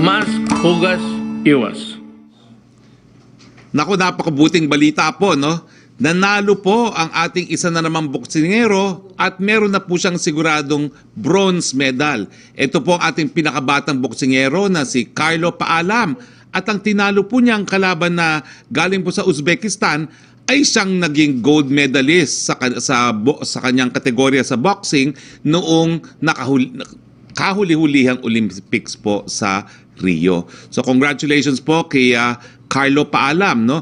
Mask, hugas, iwas. Naku, napakabuting balita po, no? Nanalo po ang ating isa na namang boksingero at meron na po siyang siguradong bronze medal. Ito po ang ating pinakabatang boksingero na si Carlo Paalam. At ang tinalo po niyang kalaban na galing po sa Uzbekistan ay siyang naging gold medalist sa kanyang kategorya sa boxing noong kahuli-hulihang Olympics po sa Rio. So congratulations po kay Carlo Paalam, no?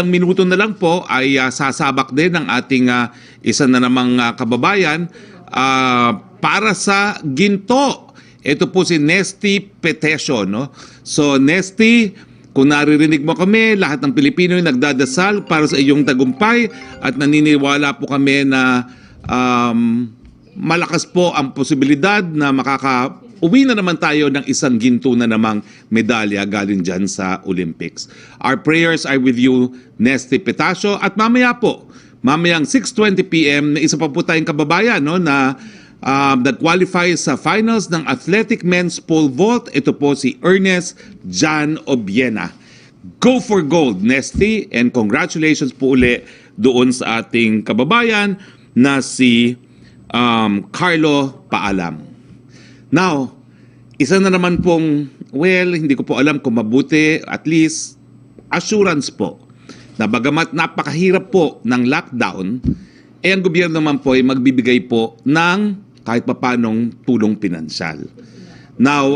Ang minuto na lang po ay sasabak din ng ating isa na namang kababayan para sa ginto. Ito po si Nesty Petesio, no? So Nesty, kung naririnig mo kami, lahat ng Pilipino ay nagdadasal para sa iyong tagumpay at naniniwala po kami na malakas po ang posibilidad na uwi na naman tayo ng isang ginto na namang medalya galing dyan sa Olympics. Our prayers are with you, Nesty Petesio. At mamayang 6:20 p.m. na isa pa po tayong kababayan, no, na nag-qualify sa finals ng athletic men's pole vault. Ito po si Ernest Jan Obiena. Go for gold, Nesty, and congratulations po uli doon sa ating kababayan na si Carlo Paalam. Now, isa na naman pong, hindi ko po alam kung mabuti, at least assurance po na bagamat napakahirap po ng lockdown, ang gobyerno naman po ay magbibigay po ng kahit papanong tulong pinansyal. Now,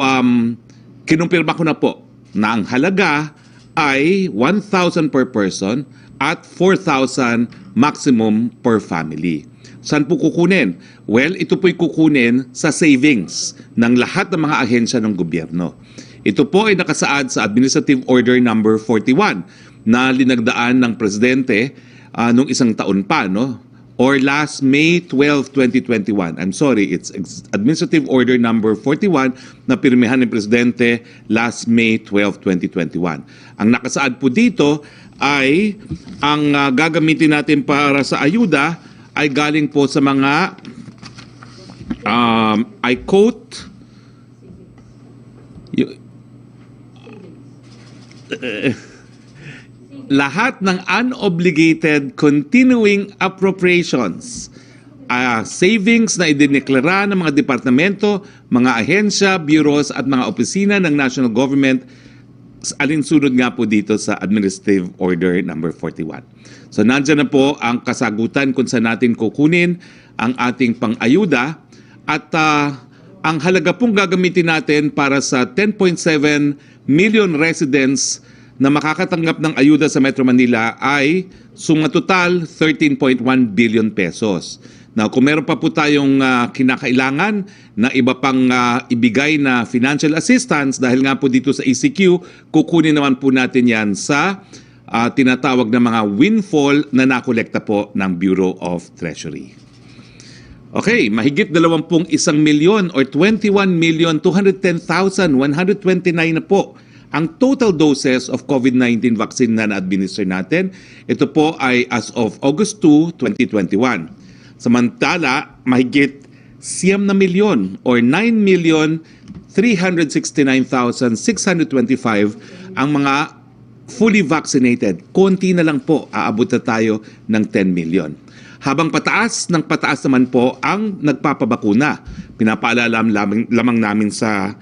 kinumpirma ko na po na ang halaga ay 1,000 per person at 4,000 maximum per family. Saan po kukunin? Well, ito po'y kukunin sa savings ng lahat ng mga ahensya ng gobyerno. Ito po ay nakasaad sa Administrative Order Number 41 na linagdaan ng Presidente nung isang taon pa, no? Or last May 12, 2021. I'm sorry, it's Administrative Order Number 41 na pirmihan ng Presidente last May 12, 2021. Ang nakasaad po dito ay ang gagamitin natin para sa ayuda ay galing po sa mga, I quote, lahat ng unobligated continuing appropriations, savings na idineklara ng mga departamento, mga ahensya, bureaus at mga opisina ng national government, alinsunod nga po dito sa Administrative Order Number 41. So nandiyan na po ang kasagutan kung saan natin kukunin ang ating pang-ayuda at ang halaga pong gagamitin natin para sa 10.7 million residents na makakatanggap ng ayuda sa Metro Manila ay sumatotal 13.1 billion pesos. Now, kung meron pa po tayong kinakailangan na iba pang ibigay na financial assistance dahil nga po dito sa ECQ, kukunin naman po natin yan sa tinatawag na mga windfall na nakolekta po ng Bureau of Treasury. Okay, mahigit 21 milyon or 21,210,129 na po ang total doses of COVID-19 vaccine na na-administer natin. Ito po ay as of August 2, 2021. Samantala, mahigit 9 na milyon or 9,369,625 ang mga fully vaccinated. Konti na lang po, aabot na tayo ng 10 million. Habang pataas naman po ang nagpapabakuna. Pinapaalala lamang namin sa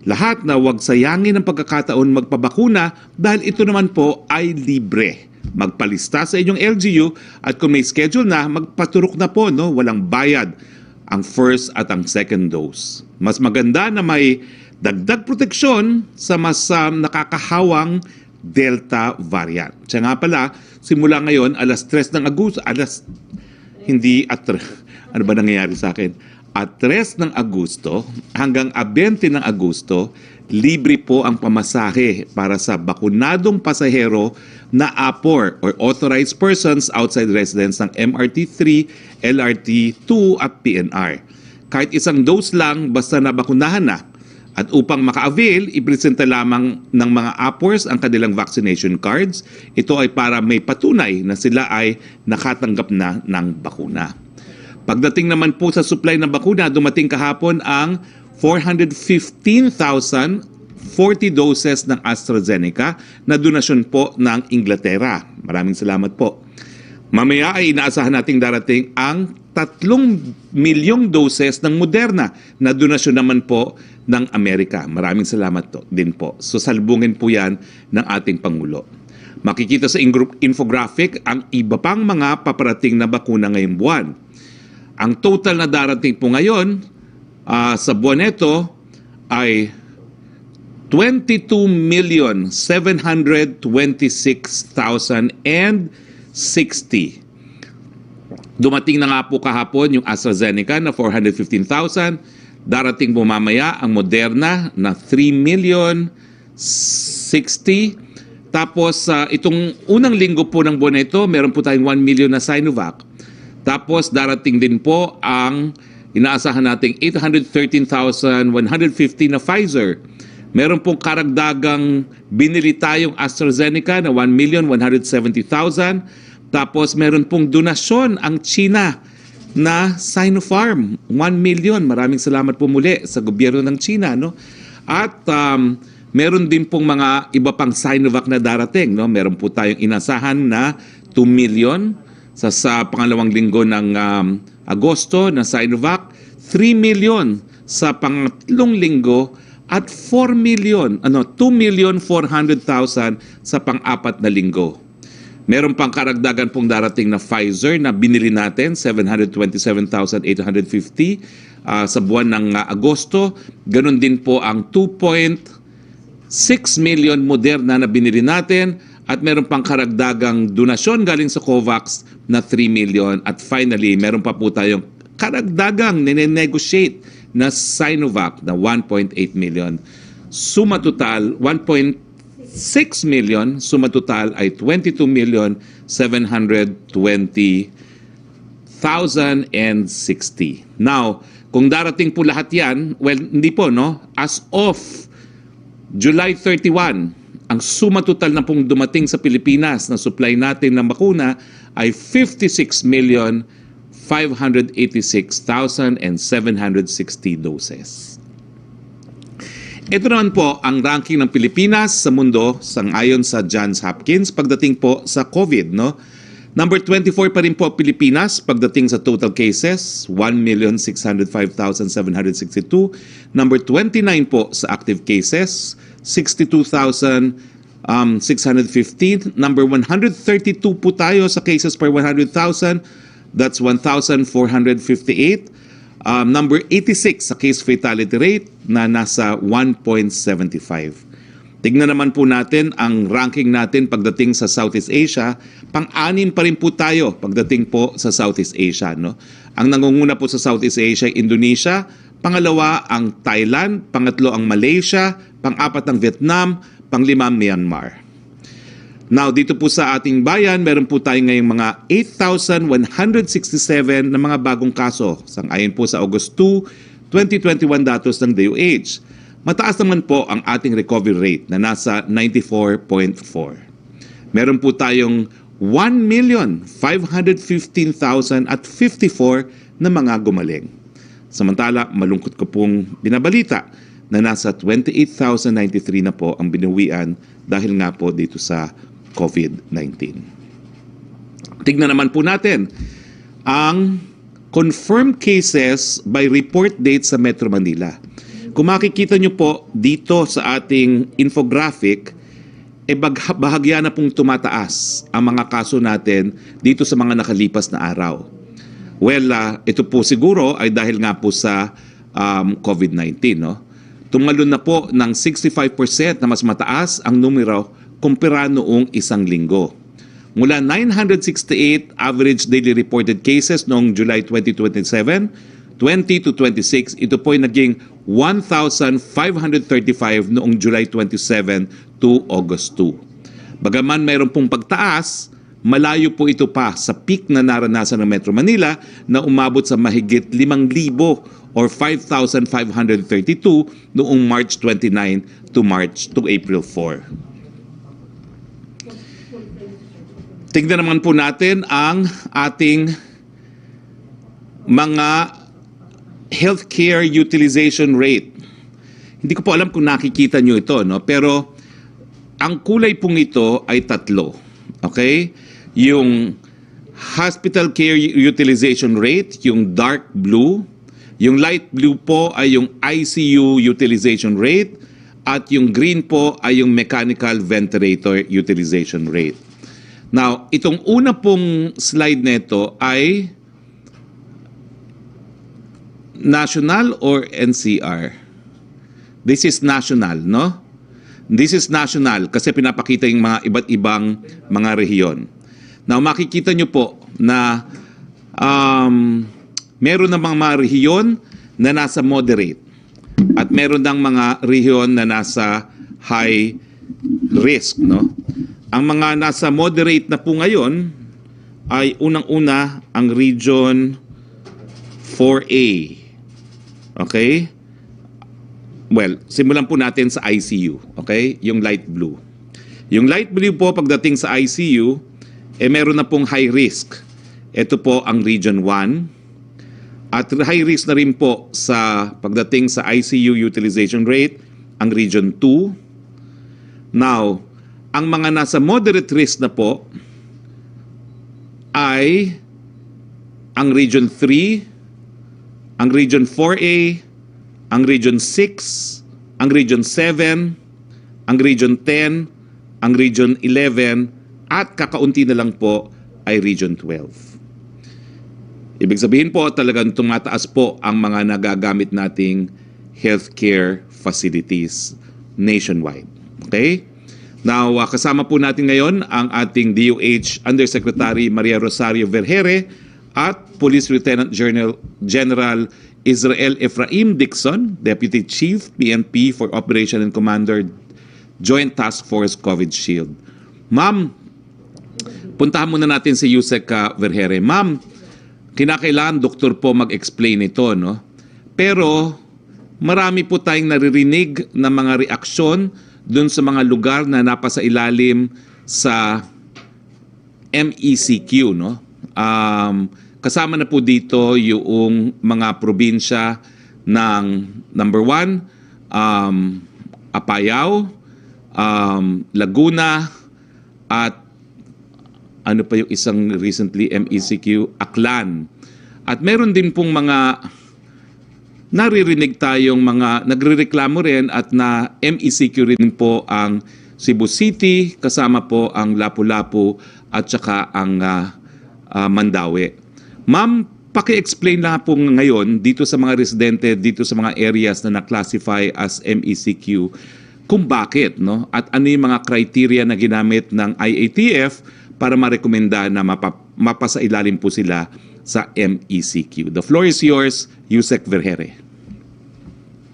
lahat na huwag sayangin ang pagkakataon magpabakuna dahil ito naman po ay libre. Magpalista sa inyong LGU at kung may schedule na, magpaturok na po, no? Walang bayad ang first at ang second dose. Mas maganda na may dagdag proteksyon sa mas nakakahawang Delta variant. Siya nga pala, simula ngayon, alas 3 ng Agosto, ano ba nangyayari sa akin? At 3 ng Agosto hanggang 20 ng Agosto, libre po ang pamasahe para sa bakunadong pasahero na APOR or authorized persons outside residence ng MRT-3, LRT-2 at PNR. Kahit isang dose lang basta nabakunahan na. At upang maka-avail, ipresenta lamang ng mga APORs ang kanilang vaccination cards. Ito ay para may patunay na sila ay nakatanggap na ng bakuna. Pagdating naman po sa supply ng bakuna, dumating kahapon ang 415,040 doses ng AstraZeneca na donasyon po ng Inglaterra. Maraming salamat po. Mamaya ay inaasahan nating darating ang 3 milyong doses ng Moderna na donasyon naman po ng Amerika. Maraming salamat din po. So salbungin po yan ng ating Pangulo. Makikita sa infographic ang iba pang mga paparating na bakuna ngayong buwan. Ang total na darating po ngayon sa buwan ito ay 22,726,060. Dumating na nga po kahapon yung AstraZeneca na 415,000. Darating po mamaya ang Moderna na 3,060,000. Tapos itong unang linggo po ng buwan na ito, meron po tayong 1 million na Sinovac. Tapos darating din po ang inaasahan nating 813,150 na Pfizer. Meron pong karagdagang binili tayong AstraZeneca na 1,170,000. Tapos meron pong donasyon ang China na Sinopharm, 1 million. Maraming salamat po muli sa gobyerno ng China, no? At meron din pong mga iba pang Sinovac na darating, no? Meron po tayong inasahan na 2 million sa pangalawang linggo ng Agosto na Sinovac, 3 million sa pangatlong linggo at 2,400,000 sa pang-apat na linggo. Meron pang karagdagan pong darating na Pfizer na binili natin, 727,850 sa buwan ng Agosto. Ganon din po ang 2.6 million Moderna na binili natin at meron pang karagdagang donasyon galing sa COVAX na 3 million. At finally, meron pa po tayong karagdagang nine-negotiate na Sinovac na 1.8 million. Suma total, 1.6 million, suma total ay 22,720,060. Now, kung darating po lahat yan, well, hindi po, no? As of July 31, ang suma total na pong dumating sa Pilipinas na supply natin ng bakuna ay 56,586,760 doses. Ito naman po ang ranking ng Pilipinas sa mundo sangayon sa Johns Hopkins pagdating po sa COVID, no? Number 24 pa rin po Pilipinas pagdating sa total cases, 1,605,762. Number 29 po sa active cases, 62,615. Number 132 po tayo sa cases per 100,000. That's 1,458. Number 86 sa case fatality rate na nasa 1.75. Tignan naman po natin ang ranking natin pagdating sa Southeast Asia. Pang-anim pa rin po tayo pagdating po sa Southeast Asia, no? Ang nangunguna po sa Southeast Asia ay Indonesia, pangalawa ang Thailand, pangatlo ang Malaysia, pang-apat ang Vietnam, panglima Myanmar. Now, dito po sa ating bayan, meron po tayo ngayong mga 8,167 na mga bagong kaso. Sang-ayon po sa August 2, 2021 datos ng DOH. Mataas naman po ang ating recovery rate na nasa 94.4. Meron po tayong 1,515,054 na mga gumaling. Samantala, malungkot ko pong binabalita na nasa 28,093 na po ang binuwian dahil nga po dito sa COVID-19. Tignan naman po natin ang confirmed cases by report date sa Metro Manila. Kung makikita nyo po dito sa ating infographic, bahagya na pong tumataas ang mga kaso natin dito sa mga nakalipas na araw. Well, ito po siguro ay dahil nga po sa COVID-19, no? Tumalon na po ng 65% na mas mataas ang numero kumpara noong isang linggo. Mula 968 average daily reported cases noong July 2027, 20 to 26, ito po ay naging 1,535 noong July 27 to August 2. Bagaman mayroon pong pagtaas, malayo po ito pa sa peak na naranasan ng Metro Manila na umabot sa mahigit 5,000 or 5,532 noong March 29 to April 4. Tingnan naman po natin ang ating mga healthcare utilization rate. Hindi ko po alam kung nakikita nyo ito, no? Pero ang kulay pong ito ay tatlo. Okay? Yung hospital care utilization rate, yung dark blue. Yung light blue po ay yung ICU utilization rate. At yung green po ay yung mechanical ventilator utilization rate. Now, itong una pong slide nito ay national or NCR? This is national, no? This is national kasi pinapakita yung mga iba't ibang mga rehiyon. Now, makikita nyo po na meron ng mga rehiyon na nasa moderate at meron ng mga rehiyon na nasa high risk, no? Ang mga nasa moderate na po ngayon ay unang-una ang region 4A. Okay? Well, simulan po natin sa ICU. Okay? Yung light blue. Yung light blue po pagdating sa ICU, meron na pong high risk. Ito po ang region 1. At high risk na rin po sa pagdating sa ICU utilization rate, ang region 2. Now, ang mga nasa moderate risk na po ay ang region 3, ang region 4A, ang region 6, ang region 7, ang region 10, ang region 11, at kakaunti na lang po ay region 12. Ibig sabihin po talagang tumataas po ang mga nagagamit nating healthcare facilities nationwide. Okay? Now, kasama po natin ngayon ang ating DOH Undersecretary Maria Rosario Vergere at Police Lieutenant General Israel Efraim Dixon, Deputy Chief PNP for Operation and Commander Joint Task Force COVID Shield. Ma'am, puntahan muna natin si Yusek Vergere. Ma'am, kinakailangan doktor po mag-explain ito, no? Pero marami po tayong naririnig na mga reaksyon dun sa mga lugar na napasa ilalim sa MECQ, no? Kasama na po dito yung mga probinsya ng number 1, Apayao, Laguna, at ano pa yung isang recently MECQ, Aklan. At meron din pong mga naririnig tayong mga nagrereklamo rin at na MECQ rin po ang Cebu City, kasama po ang Lapu-Lapu at saka ang Mandaue. Ma'am, paki-explain lang po ngayon dito sa mga residente, dito sa mga areas na na-classify as MECQ kung bakit, no? At ano yung mga criteria na ginamit ng IATF para marekomenda na mapasailalim po sila sa MECQ. The floor is yours, Yusek Vergere.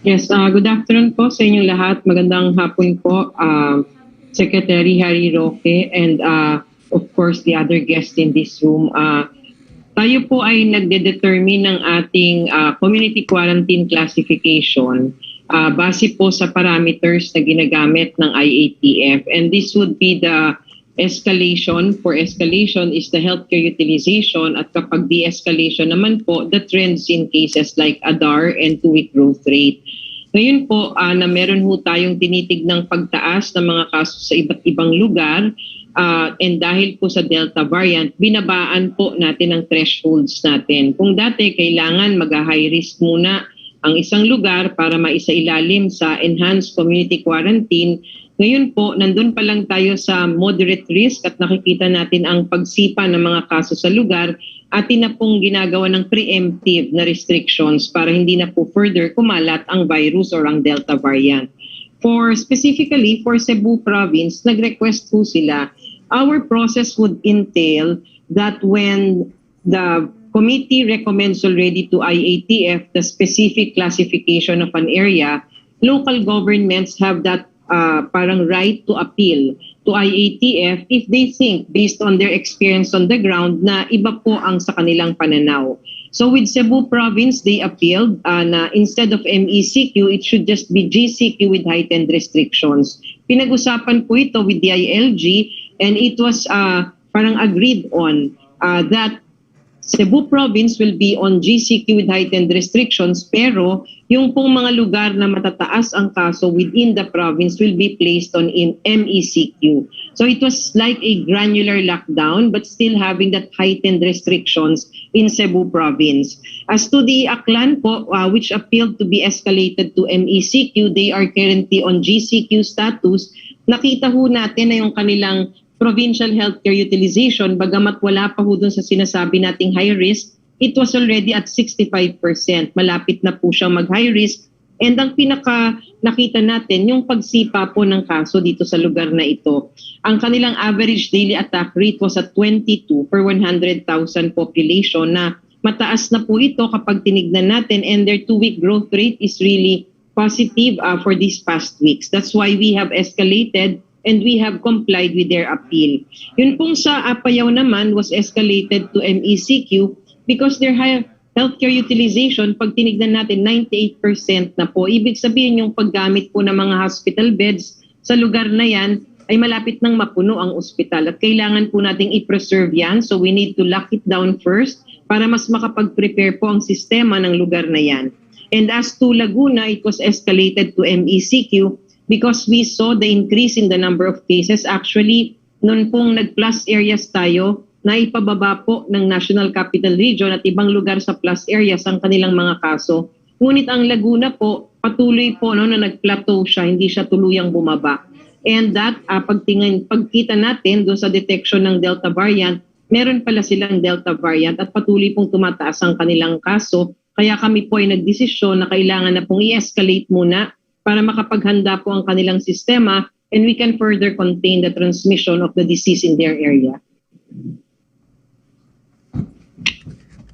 Yes, good afternoon po sa inyong lahat. Magandang hapon po, Secretary Harry Roque and of course the other guests in this room. Tayo po ay nagde-determine ng ating community quarantine classification base po sa parameters na ginagamit ng IATF, and this would be the escalation. For escalation is the healthcare utilization, at kapag de-escalation naman po, the trends in cases like ADAR and 2-week growth rate. Ngayon po na meron po tayong tinitig ng pagtaas ng mga kaso sa iba't ibang lugar, and dahil po sa Delta variant, binabaan po natin ang thresholds natin. Kung dati kailangan mag-high risk muna ang isang lugar para maisailalim sa enhanced community quarantine, ngayon po nandun pa lang tayo sa moderate risk at nakikita natin ang pagsipa ng mga kaso sa lugar, atin na pong ginagawa ng preemptive na restrictions para hindi na po further kumalat ang virus or ang Delta variant. Specifically for Cebu province, nag-request po sila. Our process would entail that when the committee recommends already to IATF the specific classification of an area, local governments have that parang right to appeal to IATF if they think, based on their experience on the ground, na iba po ang sa kanilang pananaw. So with Cebu province, they appealed na instead of MECQ, it should just be GCQ with heightened restrictions. Pinag-usapan po ito with the ILG, and it was parang agreed on that Cebu province will be on GCQ with heightened restrictions, pero yung pong mga lugar na matataas ang kaso within the province will be placed on in MECQ. So it was like a granular lockdown but still having that heightened restrictions in Cebu province. As to the Aklan po, which appealed to be escalated to MECQ, they are currently on GCQ status. Nakita ho natin na yung kanilang provincial healthcare utilization, bagamat wala pa ho dun sa sinasabi nating high risk, it was already at 65%. Malapit na po siyang mag-high risk. And ang pinaka nakita natin, yung pagsipa po ng kaso dito sa lugar na ito. Ang kanilang average daily attack rate was at 22 per 100,000 population, na mataas na po ito kapag tinignan natin, and their 2-week growth rate is really positive for these past weeks. That's why we have escalated and we have complied with their appeal. Yun pong sa Apayao naman was escalated to MECQ because their high healthcare utilization, pag tinignan natin, 98% na po. Ibig sabihin yung paggamit po ng mga hospital beds sa lugar na yan ay malapit nang mapuno ang ospital. At kailangan po nating i-preserve yan. So we need to lock it down first para mas makapag-prepare po ang sistema ng lugar na yan. And as to Laguna, it was escalated to MECQ because we saw the increase in the number of cases. Actually, noon pong nag-plus areas tayo, na ipababa po ng National Capital Region at ibang lugar sa plus areas ang kanilang mga kaso. Ngunit ang Laguna po, patuloy po na nag-plateau siya, hindi siya tuluyang bumaba. And that, pagkita natin doon sa detection ng Delta variant, meron pala silang Delta variant at patuloy pong tumataas ang kanilang kaso. Kaya kami po ay nagdesisyon na kailangan na pong i-escalate muna para makapaghanda po ang kanilang sistema and we can further contain the transmission of the disease in their area.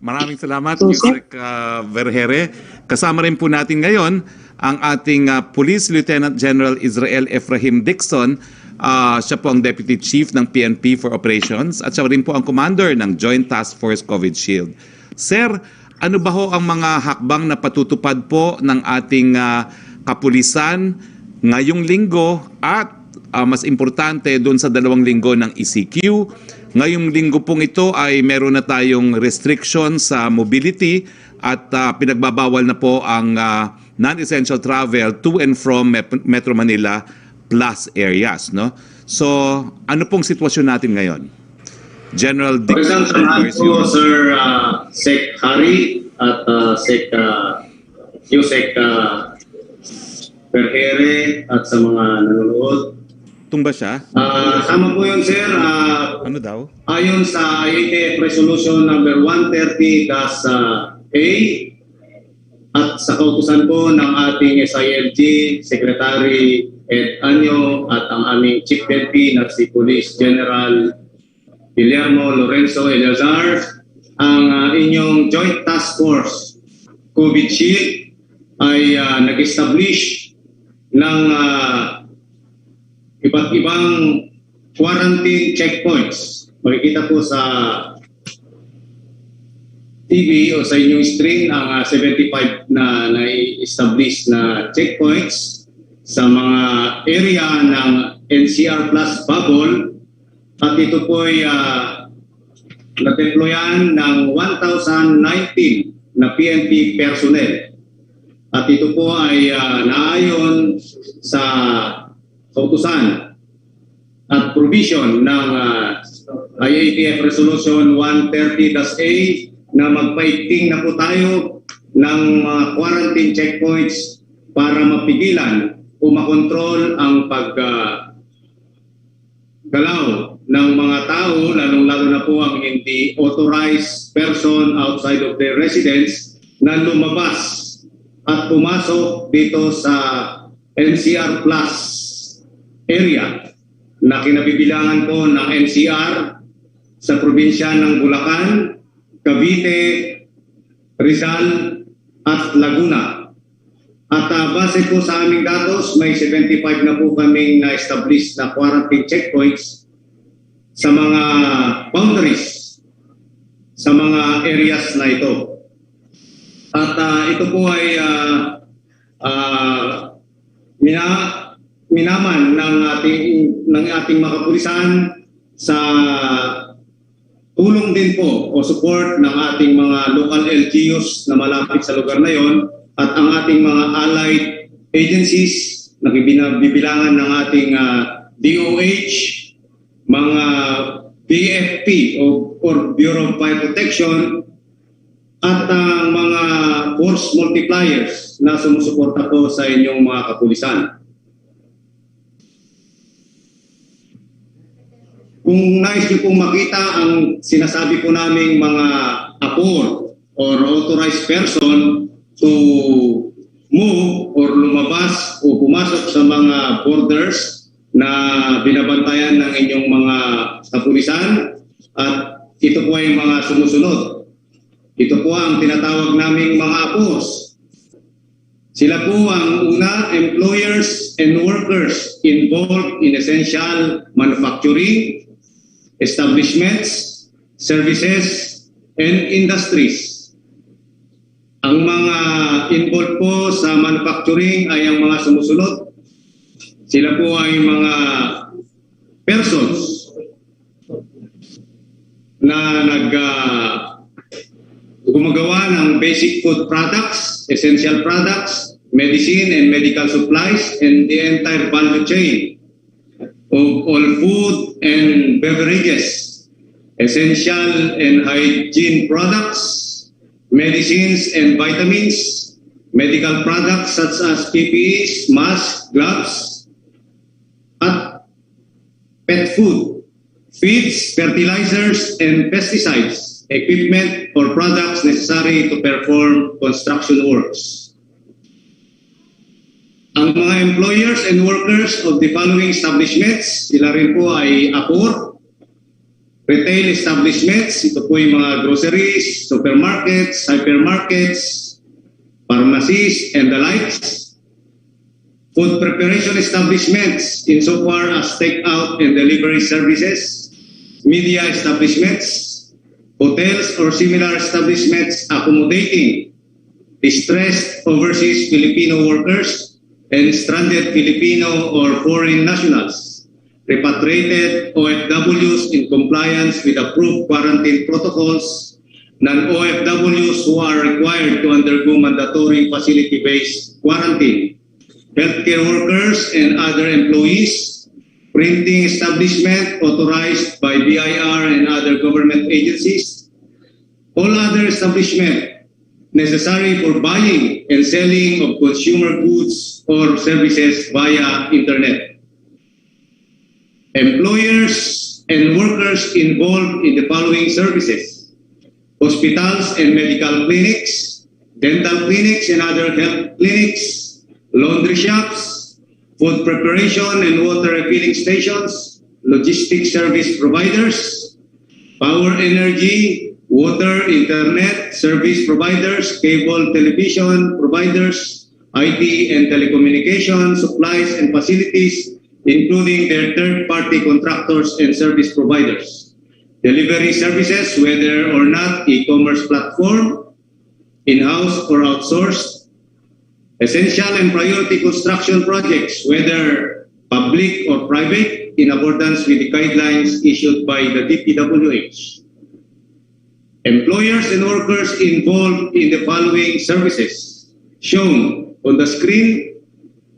Maraming salamat, Yusek Vergere. Kasama rin po natin ngayon ang ating Police Lieutenant General Israel Efraim Dixon. Siya po ang Deputy Chief ng PNP for Operations at siya rin po ang Commander ng Joint Task Force COVID Shield. Sir, ano ba ho ang mga hakbang na patutupad po ng ating kapulisan ngayong linggo at mas importante doon sa 2 linggo ng ECQ? Ngayong linggo pong ito ay meron na tayong restriction sa mobility at pinagbabawal na po ang non-essential travel to and from Metro Manila plus areas, no? So, ano pong sitwasyon natin ngayon? General Dixon, po, Sir Sec Harry at Sec Yusek Vergere at sa mga nanonood. Tumba siya? Tama po yun, Sir. Ano daw? Ayon sa IATF Resolution number 130-A at sa kautusan po ng ating SILG, Secretary Ed Anyo at ang aming Chief PNP na si Police General Guillermo Lorenzo Eleazar, ang inyong Joint Task Force COVID Shield ay nag-establish ng iba't ibang quarantine checkpoints. Makikita po sa TV o sa inyong screen ang 75 na na-establish na checkpoints sa mga area ng NCR Plus bubble. At ito po ay na-deployan ng 1,019 na PNP personnel. At ito po ay naayon sa kautusan at provision ng IATF Resolution 130-A na magpaigting na po tayo ng mga quarantine checkpoints para mapigilan o makontrol ang paggalaw ng mga tao, lalong-lalo na po ang hindi authorized person outside of their residence na lumabas at pumasok dito sa NCR Plus area na kinabibilangan po ng NCR sa probinsya ng Bulacan, Cavite, Rizal at Laguna. At base po sa aming datos, may 75 na po kaming na-establish na quarantine checkpoints sa mga boundaries, sa mga areas na ito. At ito po ay minaman ng ating mga kapulisan sa tulong din po o support ng ating mga local LGUs na malapit sa lugar na yon at ang ating mga allied agencies na bibilangan ng ating DOH, mga BFP or Bureau of Fire Protection at mga force multipliers na sumusuporta po sa inyong mga kapulisan. Kung nais niyo pong makita ang sinasabi po naming mga APOR or authorized person to move or lumabas o pumasok sa mga borders na binabantayan ng inyong mga kapulisan, at ito po ay mga sumusunod. Ito po ang tinatawag naming mga APOs. Sila po ang una, employers and workers involved in essential manufacturing, establishments, services, and industries. Ang mga involved po sa manufacturing ay ang mga sumusunod. Sila po ay mga persons na gumagawa ng basic food products, essential products, medicine and medical supplies, and the entire value chain of all food and beverages, essential and hygiene products, medicines and vitamins, medical products such as PPEs, masks, gloves, at pet food, feeds, fertilizers, and pesticides, equipment or products necessary to perform construction works. Ang mga employers and workers of the following establishments, sila rin po ay APOR, retail establishments, ito po yung mga groceries, supermarkets, hypermarkets, pharmacies, and the likes. Food preparation establishments, insofar as take-out and delivery services, media establishments, hotels or similar establishments accommodating distressed overseas Filipino workers and stranded Filipino or foreign nationals, repatriated OFWs in compliance with approved quarantine protocols, non-OFWs who are required to undergo mandatory facility-based quarantine, healthcare workers and other employees, printing establishment authorized by BIR and other government agencies, all other establishment necessary for buying and selling of consumer goods or services via internet. Employers and workers involved in the following services: hospitals and medical clinics, dental clinics and other health clinics, laundry shops, food preparation and water refilling stations, logistics service providers, power energy, water, internet, service providers, cable television providers, IT and telecommunication, supplies and facilities, including their third-party contractors and service providers. Delivery services, whether or not e-commerce platform, in-house or outsourced. Essential and priority construction projects, whether public or private, in accordance with the guidelines issued by the DPWH. Employers and workers involved in the following services shown on the screen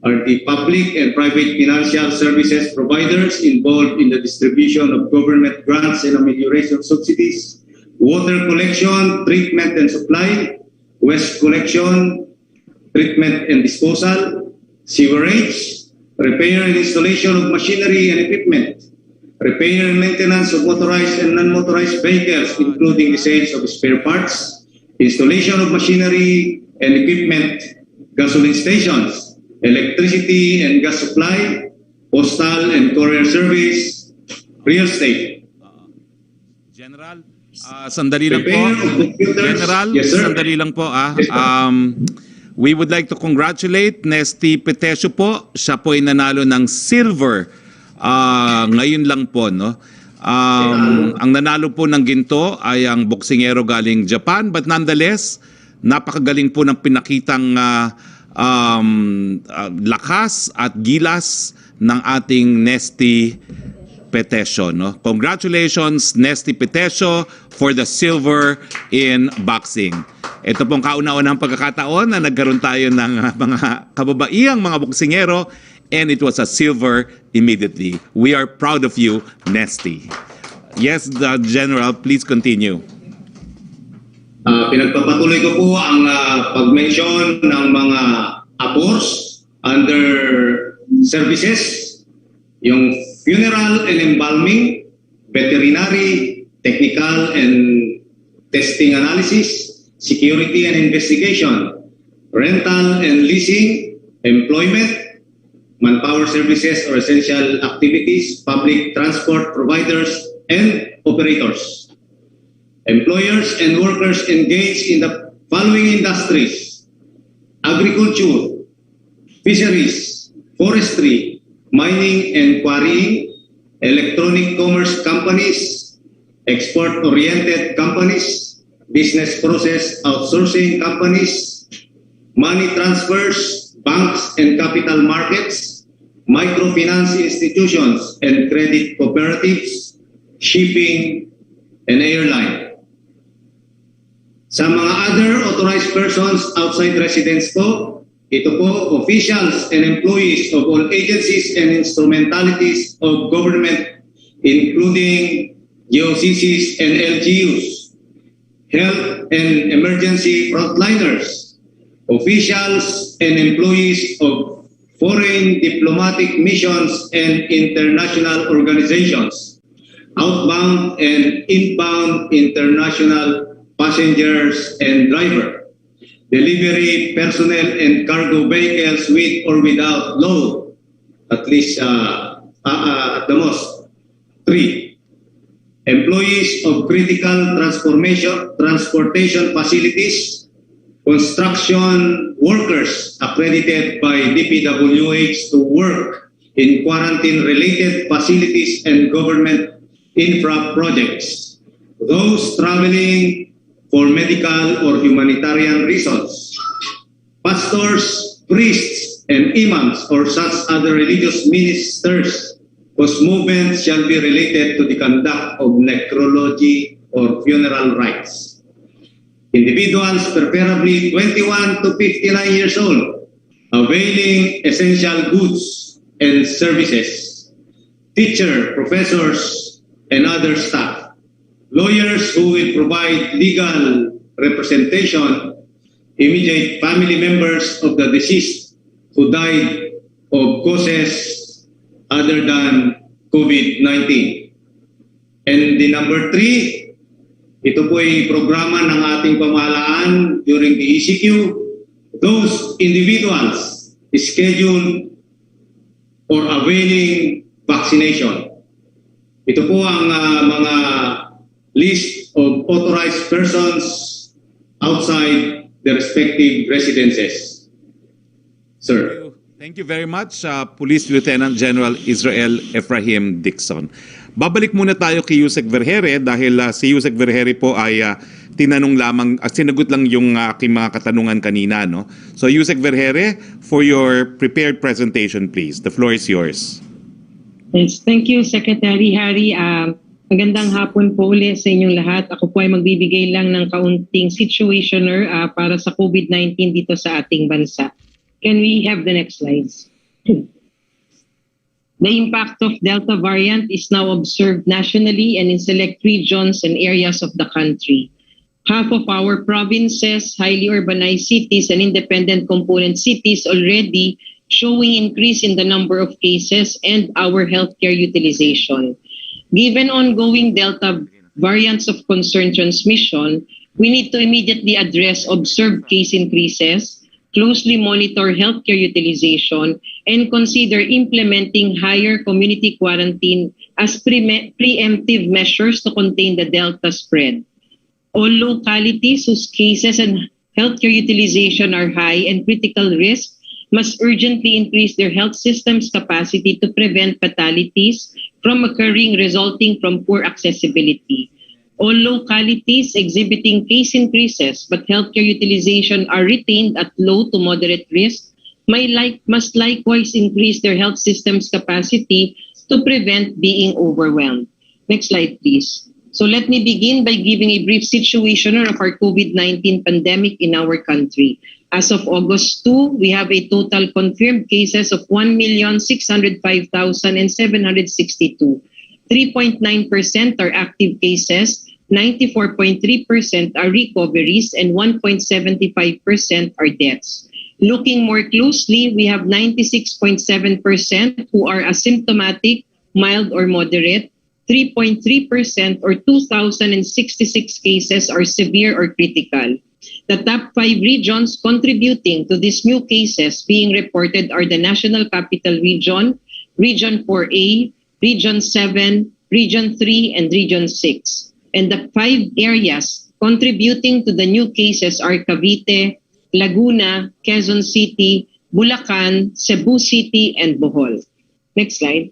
are the public and private financial services providers involved in the distribution of government grants and amelioration subsidies, water collection, treatment and supply, waste collection, treatment and disposal, sewerage, repair and installation of machinery and equipment, repair and maintenance of motorized and non-motorized vehicles, including the sales of spare parts, installation of machinery and equipment, gasoline stations, electricity and gas supply, postal and courier service, real estate. General, sandali lang po. Repair of computers. General, Yes, sir. sandali lang po. Yes, sir. We would like to congratulate Nesty Petesio po. Siya po ay nanalo ng silver ngayon lang po, no? Ang nanalo po ng ginto ay ang boksingero galing Japan, but nonetheless, napakagaling po ng pinakitang lakas at gilas ng ating Nesty Petesio. No? Congratulations, Nesty Petesio, for the silver in boxing. Ito pong kauna-unang pagkakataon na nagkaroon tayo ng mga kababaihang mga boksingero, and it was a silver immediately. We are proud of you, Nesty. Yes, the General, please continue. Pinagpapatuloy ko po ang pag-mention ng mga APORs under services, yung funeral and embalming, veterinary, technical and testing analysis, security and investigation, rental and leasing, employment, manpower services or essential activities, public transport providers and operators. Employers and workers engaged in the following industries: agriculture, fisheries, forestry, mining and quarrying, electronic commerce companies, export-oriented companies, business process outsourcing companies, money transfers, banks and capital markets, microfinance institutions and credit cooperatives, shipping, and airline. Sa mga other authorized persons outside residence po, ito po, officials and employees of all agencies and instrumentalities of government, including GOCCs and LGUs, health and emergency frontliners, officials and employees of foreign diplomatic missions and international organizations, outbound and inbound international passengers and driver, delivery personnel and cargo vehicles with or without load, at least at the most 3. Employees of critical transportation facilities, construction workers accredited by DPWH to work in quarantine-related facilities and government infra projects, those traveling for medical or humanitarian reasons, pastors, priests, and imams or such other religious ministers whose movements shall be related to the conduct of necrology or funeral rites. Individuals preferably 21 to 59 years old, availing essential goods and services, teacher, professors, and other staff. Lawyers who will provide legal representation, immediate family members of the deceased who died of causes other than COVID-19. And the number 3, ito po ay programa ng ating pamahalaan during the ECQ. Those individuals scheduled for availing vaccination. Ito po ang mga list of authorized persons outside the respective residences. Sir. Thank you very much, Police Lieutenant General Israel Efraim Dixon. Babalik muna tayo kay Yusek Vergere dahil si Yusek Vergere po ay tinanong lamang, sinagot lang yung aking mga katanungan kanina. No? So Yusek Vergere, for your prepared presentation, please. The floor is yours. Yes, thank you, Secretary Harry. Magandang hapon po ulit sa inyong lahat. Ako po ay magbibigay lang ng kaunting situationer para sa COVID-19 dito sa ating bansa. Can we have the next slides? The impact of Delta variant is now observed nationally and in select regions and areas of the country. Half of our provinces, highly urbanized cities, and independent component cities already showing increase in the number of cases and our healthcare utilization. Given ongoing Delta variants of concern transmission, we need to immediately address observed case increases, closely monitor healthcare utilization, and consider implementing higher community quarantine as preemptive measures to contain the Delta spread. All localities whose cases and healthcare utilization are high and critical risk must urgently increase their health system's capacity to prevent fatalities from occurring resulting from poor accessibility. All localities exhibiting case increases but healthcare utilization are retained at low to moderate risk must likewise increase their health system's capacity to prevent being overwhelmed. Next slide, please. So let me begin by giving a brief situation of our COVID-19 pandemic in our country. As of August 2, we have a total confirmed cases of 1,605,762. 3.9% are active cases, 94.3% are recoveries, and 1.75% are deaths. Looking more closely, we have 96.7% who are asymptomatic, mild or moderate, 3.3% or 2,066 cases are severe or critical. The top 5 regions contributing to these new cases being reported are the National Capital Region, Region 4A, Region 7, Region 3, and Region 6. And the 5 areas contributing to the new cases are Cavite, Laguna, Quezon City, Bulacan, Cebu City, and Bohol. Next slide.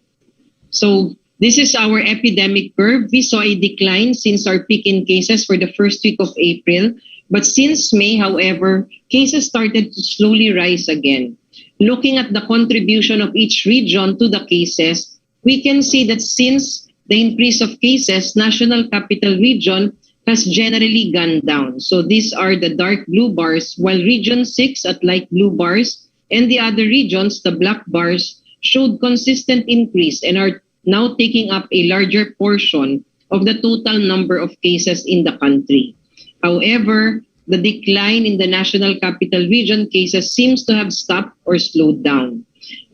So this is our epidemic curve. We saw a decline since our peak in cases for the first week of April. But since May, however, cases started to slowly rise again. Looking at the contribution of each region to the cases, we can see that since the increase of cases, National Capital Region has generally gone down. So these are the dark blue bars, while Region 6 at light blue bars, and the other regions, the black bars, showed consistent increase and are now taking up a larger portion of the total number of cases in the country. However, the decline in the National Capital Region cases seems to have stopped or slowed down.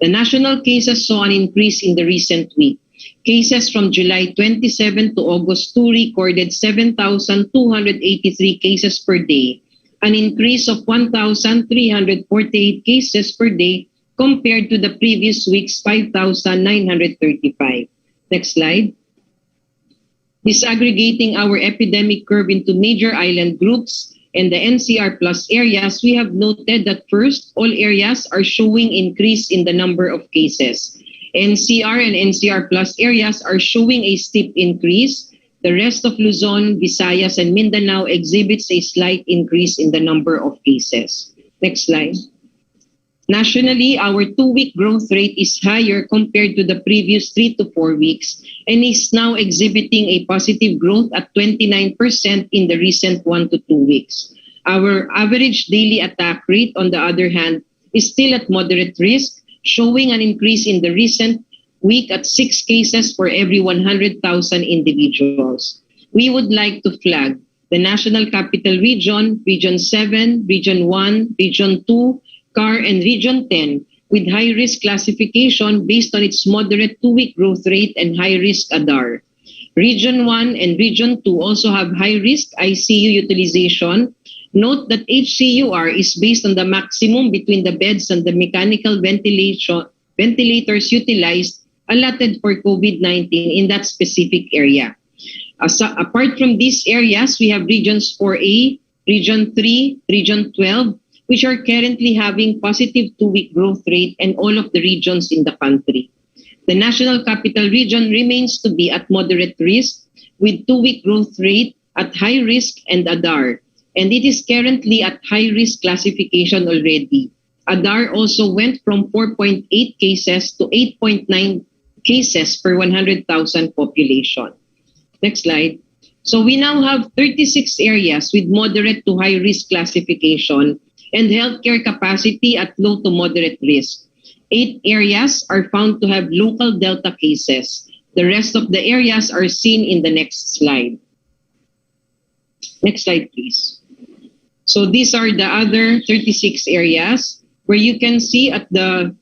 The national cases saw an increase in the recent week. Cases from July 27 to August 2 recorded 7,283 cases per day, an increase of 1,348 cases per day compared to the previous week's 5,935. Next slide. Disaggregating our epidemic curve into major island groups and the NCR plus areas, we have noted that first, all areas are showing increase in the number of cases. NCR and NCR plus areas are showing a steep increase. The rest of Luzon, Visayas, and Mindanao exhibits a slight increase in the number of cases. Next slide. Nationally, our 2-week growth rate is higher compared to the previous 3 to 4 weeks and is now exhibiting a positive growth at 29% in the recent 1 to 2 weeks. Our average daily attack rate, on the other hand, is still at moderate risk, showing an increase in the recent week at 6 cases for every 100,000 individuals. We would like to flag the National Capital Region, Region 7, Region 1, Region 2, CAR, and Region 10 with high-risk classification based on its moderate 2-week growth rate and high-risk ADAR. Region 1 and Region 2 also have high-risk ICU utilization. Note that HCUR is based on the maximum between the beds and the mechanical ventilators utilized allotted for COVID-19 in that specific area. Apart from these areas, we have Regions 4A, Region 3, Region 12, which are currently having positive 2-week growth rate, and all of the regions in the country. The National Capital Region remains to be at moderate risk with 2-week growth rate at high risk and ADAR, and it is currently at high risk classification already. ADAR also went from 4.8 cases to 8.9 cases per 100,000 population. Next slide. So we now have 36 areas with moderate to high risk classification and healthcare capacity at low to moderate risk. 8 areas are found to have local Delta cases. The rest of the areas are seen in the next slide. Next slide, please. So these are the other 36 areas where you can see at the...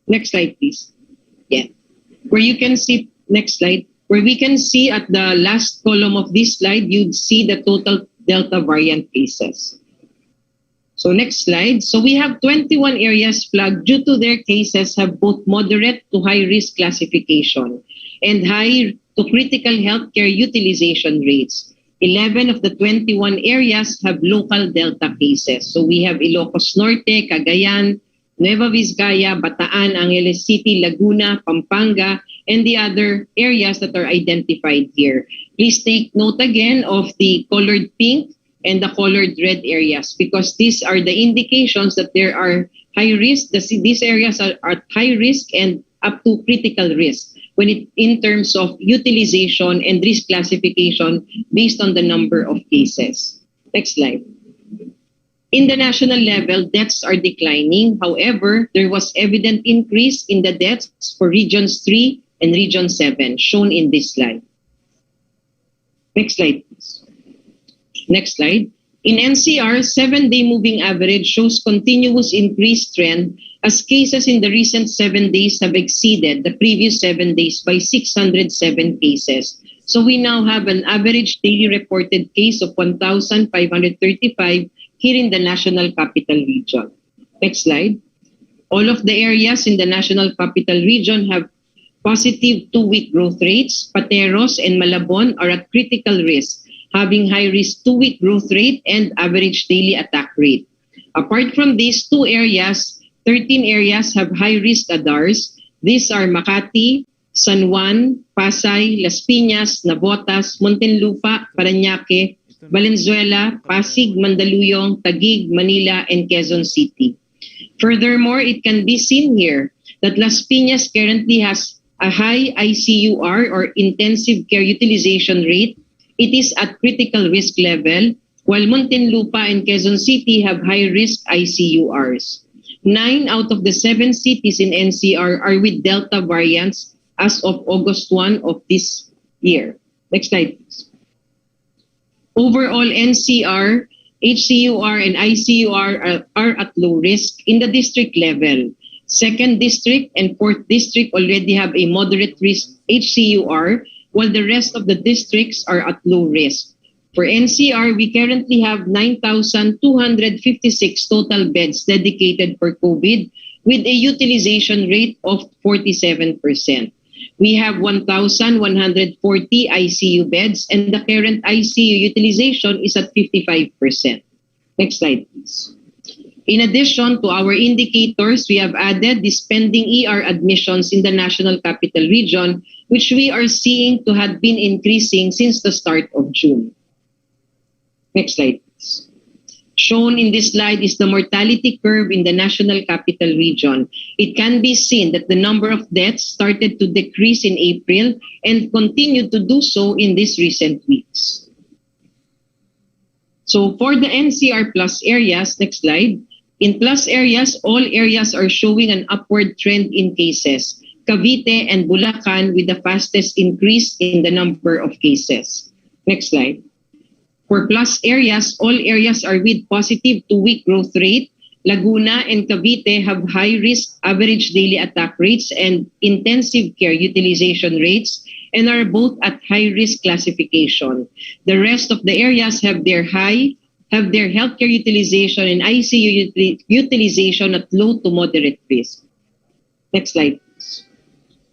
Next slide, please. Yeah. Where you can see, next slide, where we can see at the last column of this slide, you'd see the total Delta variant cases. So next slide. So we have 21 areas flagged due to their cases have both moderate to high risk classification and high to critical healthcare utilization rates. 11 of the 21 areas have local Delta cases. So we have Ilocos Norte, Cagayan, Nueva Vizcaya, Bataan, Angeles City, Laguna, Pampanga, and the other areas that are identified here. Please take note again of the colored pink and the colored red areas because these are the indications that there are high risk. These areas are at high risk and up to critical risk in terms of utilization and risk classification based on the number of cases. Next slide. In the national level, deaths are declining. However, there was evident increase in the deaths for Regions 3 and Region 7, shown in this slide. Next slide, please. Next slide. In NCR, 7-day moving average shows continuous increased trend as cases in the recent 7 days have exceeded the previous 7 days by 607 cases. So we now have an average daily reported case of 1,535 here in the National Capital Region. Next slide. All of the areas in the National Capital Region have positive 2-week growth rates. Pateros and Malabon are at critical risk, having high-risk 2-week growth rate and average daily attack rate. Apart from these 2 areas, 13 areas have high-risk ADARs. These are Makati, San Juan, Pasay, Las Piñas, Navotas, Muntinlupa, Parañaque, Valenzuela, Pasig, Mandaluyong, Taguig, Manila, and Quezon City. Furthermore, it can be seen here that Las Piñas currently has a high ICUR or intensive care utilization rate. It is at critical risk level, while Muntinlupa and Quezon City have high-risk ICURs. 9 out of the 7 cities in NCR are with Delta variants as of August 1 of this year. Next slide, please. Overall, NCR, HCUR, and ICUR are at low risk in the district level. 2nd District and 4th District already have a moderate risk HCUR, while the rest of the districts are at low risk. For NCR, we currently have 9,256 total beds dedicated for COVID with a utilization rate of 47%. We have 1,140 ICU beds and the current ICU utilization is at 55%. Next slide, please. In addition to our indicators, we have added the pending ER admissions in the National Capital Region, which we are seeing to have been increasing since the start of June. Next slide, please. Shown in this slide is the mortality curve in the National Capital Region. It can be seen that the number of deaths started to decrease in April and continued to do so in these recent weeks. So for the NCR plus areas, next slide. In plus areas, all areas are showing an upward trend in cases. Cavite and Bulacan with the fastest increase in the number of cases. Next slide. For plus areas, all areas are with positive 2-week growth rate. Laguna and Cavite have high-risk average daily attack rates and intensive care utilization rates and are both at high-risk classification. The rest of the areas have their healthcare utilization and ICU utilization at low to moderate risk. Next slide, please.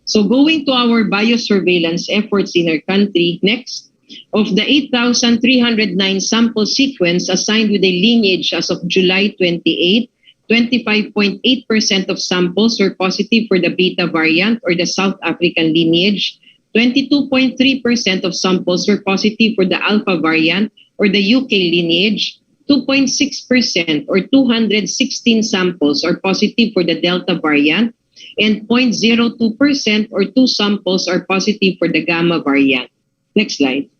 So going to our biosurveillance efforts in our country, next. Of the 8,309 sample sequence assigned with a lineage as of July 28, 25.8% of samples were positive for the Beta variant or the South African lineage. 22.3% of samples were positive for the Alpha variant or the UK lineage. 2.6% or 216 samples are positive for the Delta variant. And 0.02% or 2 samples are positive for the Gamma variant. Next slide.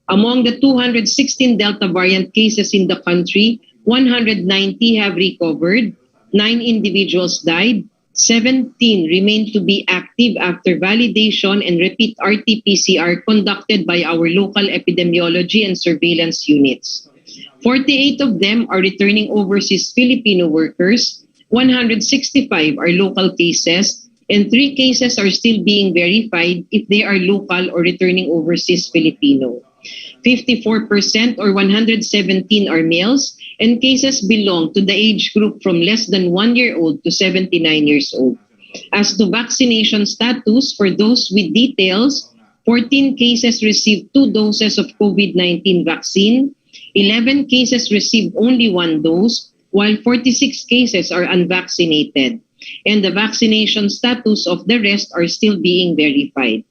Among the 216 Delta variant cases in the country, 190 have recovered, 9 individuals died, 17 remain to be active after validation and repeat RT-PCR conducted by our local epidemiology and surveillance units. 48 of them are returning overseas Filipino workers, 165 are local cases, and 3 cases are still being verified if they are local or returning overseas Filipino. 54% or 117 are males, and cases belong to the age group from less than 1 year old to 79 years old. As to vaccination status, for those with details, 14 cases received 2 doses of COVID-19 vaccine, 11 cases received only 1 dose, while 46 cases are unvaccinated, and the vaccination status of the rest are still being verified.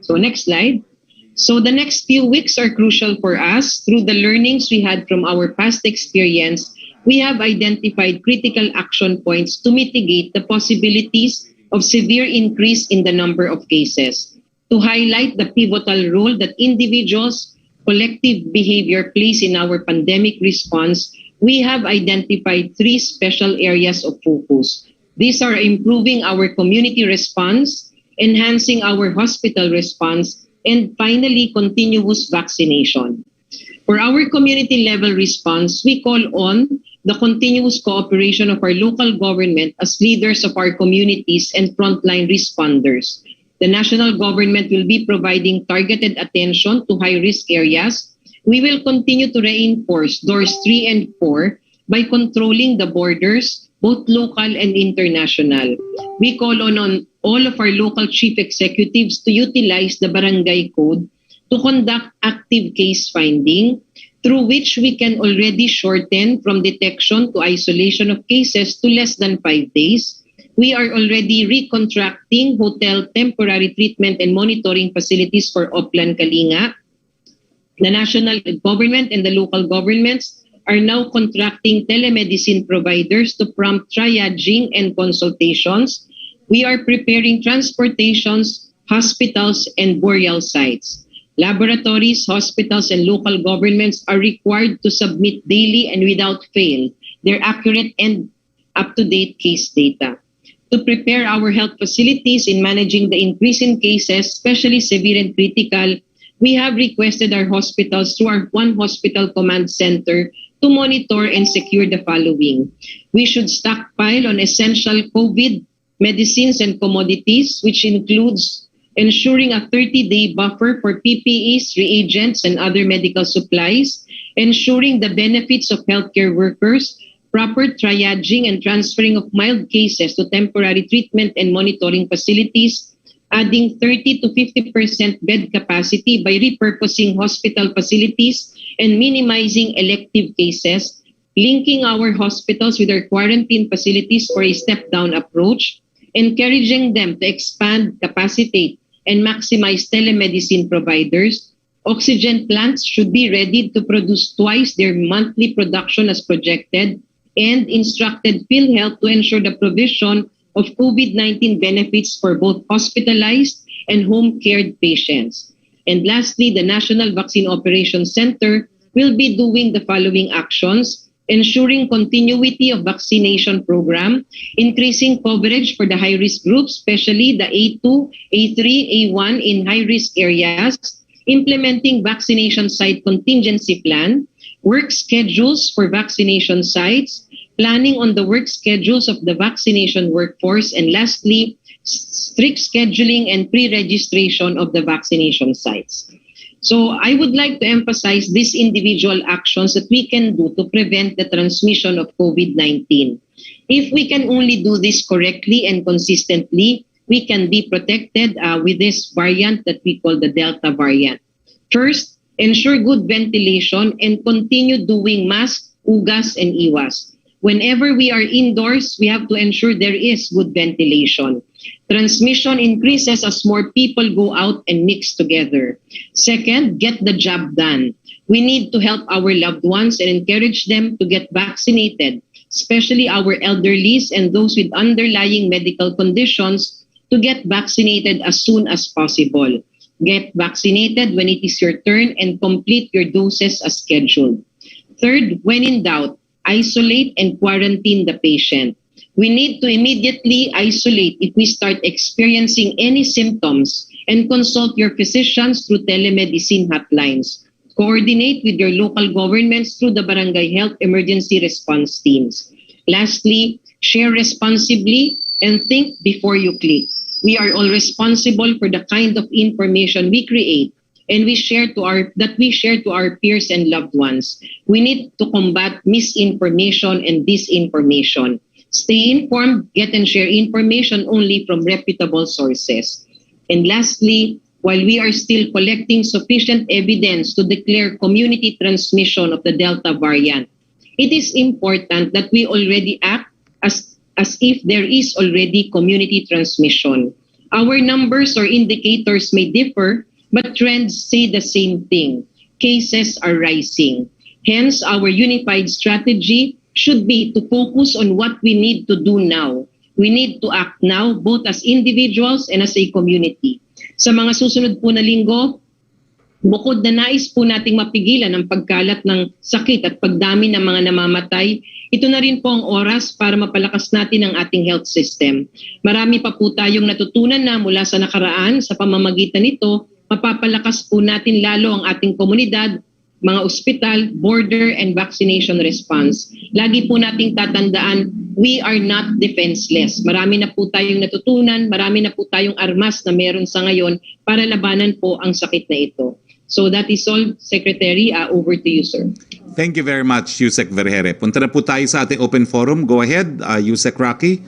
So next slide. So the next few weeks are crucial for us. Through the learnings we had from our past experience, we have identified critical action points to mitigate the possibilities of severe increase in the number of cases. To highlight the pivotal role that individuals' collective behavior plays in our pandemic response, we have identified 3 special areas of focus. These are improving our community response, enhancing our hospital response, and finally, continuous vaccination. For our community-level response, we call on the continuous cooperation of our local government as leaders of our communities and frontline responders. The national government will be providing targeted attention to high-risk areas. We will continue to reinforce doors 3 and 4 by controlling the borders, both local and international. We call on all of our local chief executives to utilize the barangay code to conduct active case finding, through which we can already shorten from detection to isolation of cases to less than 5 days. We are already recontracting hotel temporary treatment and monitoring facilities for Oplan Kalinga. The national government and the local governments are now contracting telemedicine providers to prompt triaging and consultations. We are preparing transportations, hospitals, and burial sites. Laboratories, hospitals, and local governments are required to submit daily and without fail their accurate and up-to-date case data. To prepare our health facilities in managing the increase in cases, especially severe and critical, we have requested our hospitals through our One Hospital Command Center to monitor and secure the following. We should stockpile on essential COVID medicines and commodities, which includes ensuring a 30-day buffer for PPEs, reagents, and other medical supplies, ensuring the benefits of healthcare workers, proper triaging and transferring of mild cases to temporary treatment and monitoring facilities, adding 30 to 50% bed capacity by repurposing hospital facilities and minimizing elective cases, linking our hospitals with our quarantine facilities for a step-down approach, encouraging them to expand, capacitate, and maximize telemedicine providers. Oxygen plants should be ready to produce twice their monthly production as projected, and instructed PhilHealth to ensure the provision of COVID-19 benefits for both hospitalized and home-cared patients. And lastly, the National Vaccine Operations Center will be doing the following actions: ensuring continuity of vaccination program, increasing coverage for the high-risk groups, especially the A2, A3, A1 in high-risk areas, implementing vaccination site contingency plan, work schedules for vaccination sites, planning on the work schedules of the vaccination workforce, and lastly, strict scheduling and pre-registration of the vaccination sites. So I would like to emphasize these individual actions that we can do to prevent the transmission of COVID-19. If we can only do this correctly and consistently, we can be protected with this variant that we call the Delta variant. First, ensure good ventilation and continue doing mask, ugas, and iwas. Whenever we are indoors, we have to ensure there is good ventilation. Transmission increases as more people go out and mix together. Second, get the job done. We need to help our loved ones and encourage them to get vaccinated, especially our elderlies and those with underlying medical conditions, to get vaccinated as soon as possible. Get vaccinated when it is your turn and complete your doses as scheduled. Third, when in doubt, isolate and quarantine the patient. We need to immediately isolate if we start experiencing any symptoms and consult your physicians through telemedicine hotlines. Coordinate with your local governments through the barangay health emergency response teams. Lastly, share responsibly and think before you click. We are all responsible for the kind of information we create and we share to our peers and loved ones. We need to combat misinformation and disinformation. Stay informed, get and share information only from reputable sources. And lastly, while we are still collecting sufficient evidence to declare community transmission of the Delta variant, it is important that we already act as if there is already community transmission. Our numbers or indicators may differ, but trends say the same thing. Cases are rising. Hence, our unified strategy should be to focus on what we need to do now. we need to act now, both as individuals and as a community. Sa mga susunod po na linggo, bukod na nais po nating mapigilan ang pagkalat ng sakit at pagdami ng mga namamatay, ito na rin po ang oras para mapalakas natin ang ating health system. Marami pa po tayong natutunan na mula sa nakaraan. Sa pamamagitan nito, mapapalakas po natin lalo ang ating komunidad, mga ospital, border, and vaccination response. Lagi po nating tatandaan, we are not defenseless. Marami na po tayong natutunan, marami na po tayong armas na meron sa ngayon para labanan po ang sakit na ito. So that is all, Secretary. Over to you, sir. Thank you very much, Yusek Vergere. Punta na po tayo sa ating open forum. Go ahead, Yusek Roque.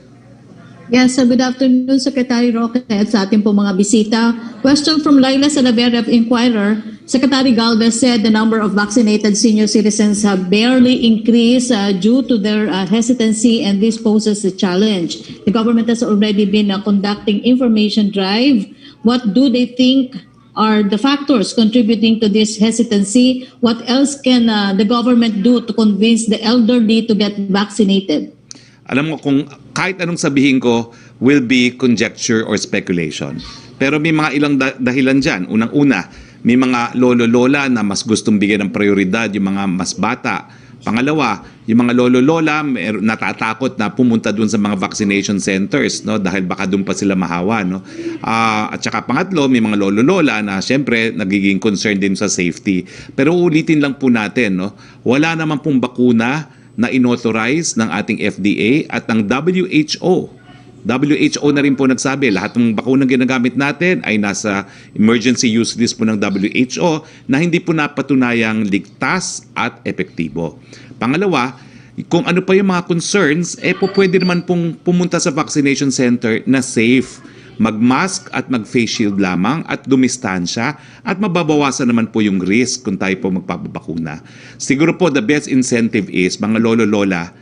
Yes, good afternoon, Secretary Roque, at sa ating po mga bisita. Question from Laila Salavera of Inquirer. Secretary Galvez said the number of vaccinated senior citizens have barely increased due to their hesitancy, and this poses a challenge. The government has already been conducting information drive. What do they think are the factors contributing to this hesitancy? What else can the government do to convince the elderly to get vaccinated? Alam mo, kung kahit anong sabihin ko will be conjecture or speculation. Pero may mga ilang dahilan dyan. Unang-una, may mga lolo-lola na mas gustong bigyan ng prioridad yung mga mas bata. Pangalawa, yung mga lolo-lola natatakot na pumunta dun sa mga vaccination centers, no, dahil baka dun pa sila mahawa, no. At saka pangatlo, may mga lolo-lola na syempre nagiging concerned din sa safety. Pero ulitin lang po natin, no, wala naman pong bakuna na inauthorize ng ating FDA at ng WHO. WHO na rin po nagsabi, lahat ng bakunang ginagamit natin ay nasa emergency use list po ng WHO na hindi po napatunayang ligtas at epektibo. Pangalawa, kung ano pa yung mga concerns, pwede naman pong pumunta sa vaccination center na safe. Mag-mask at mag-face shield lamang at dumistansya at mababawasan naman po yung risk kung tayo po magpapabakuna. Siguro po the best incentive is, mga lolo-lola,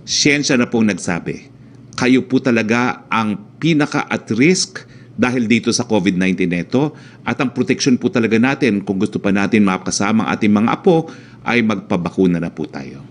siyensya na pong nagsabi, kayo po talaga ang pinaka at risk dahil dito sa COVID-19 neto, at ang protection po talaga natin kung gusto pa natin makasama ang ating mga apo ay magpabakuna na po tayo.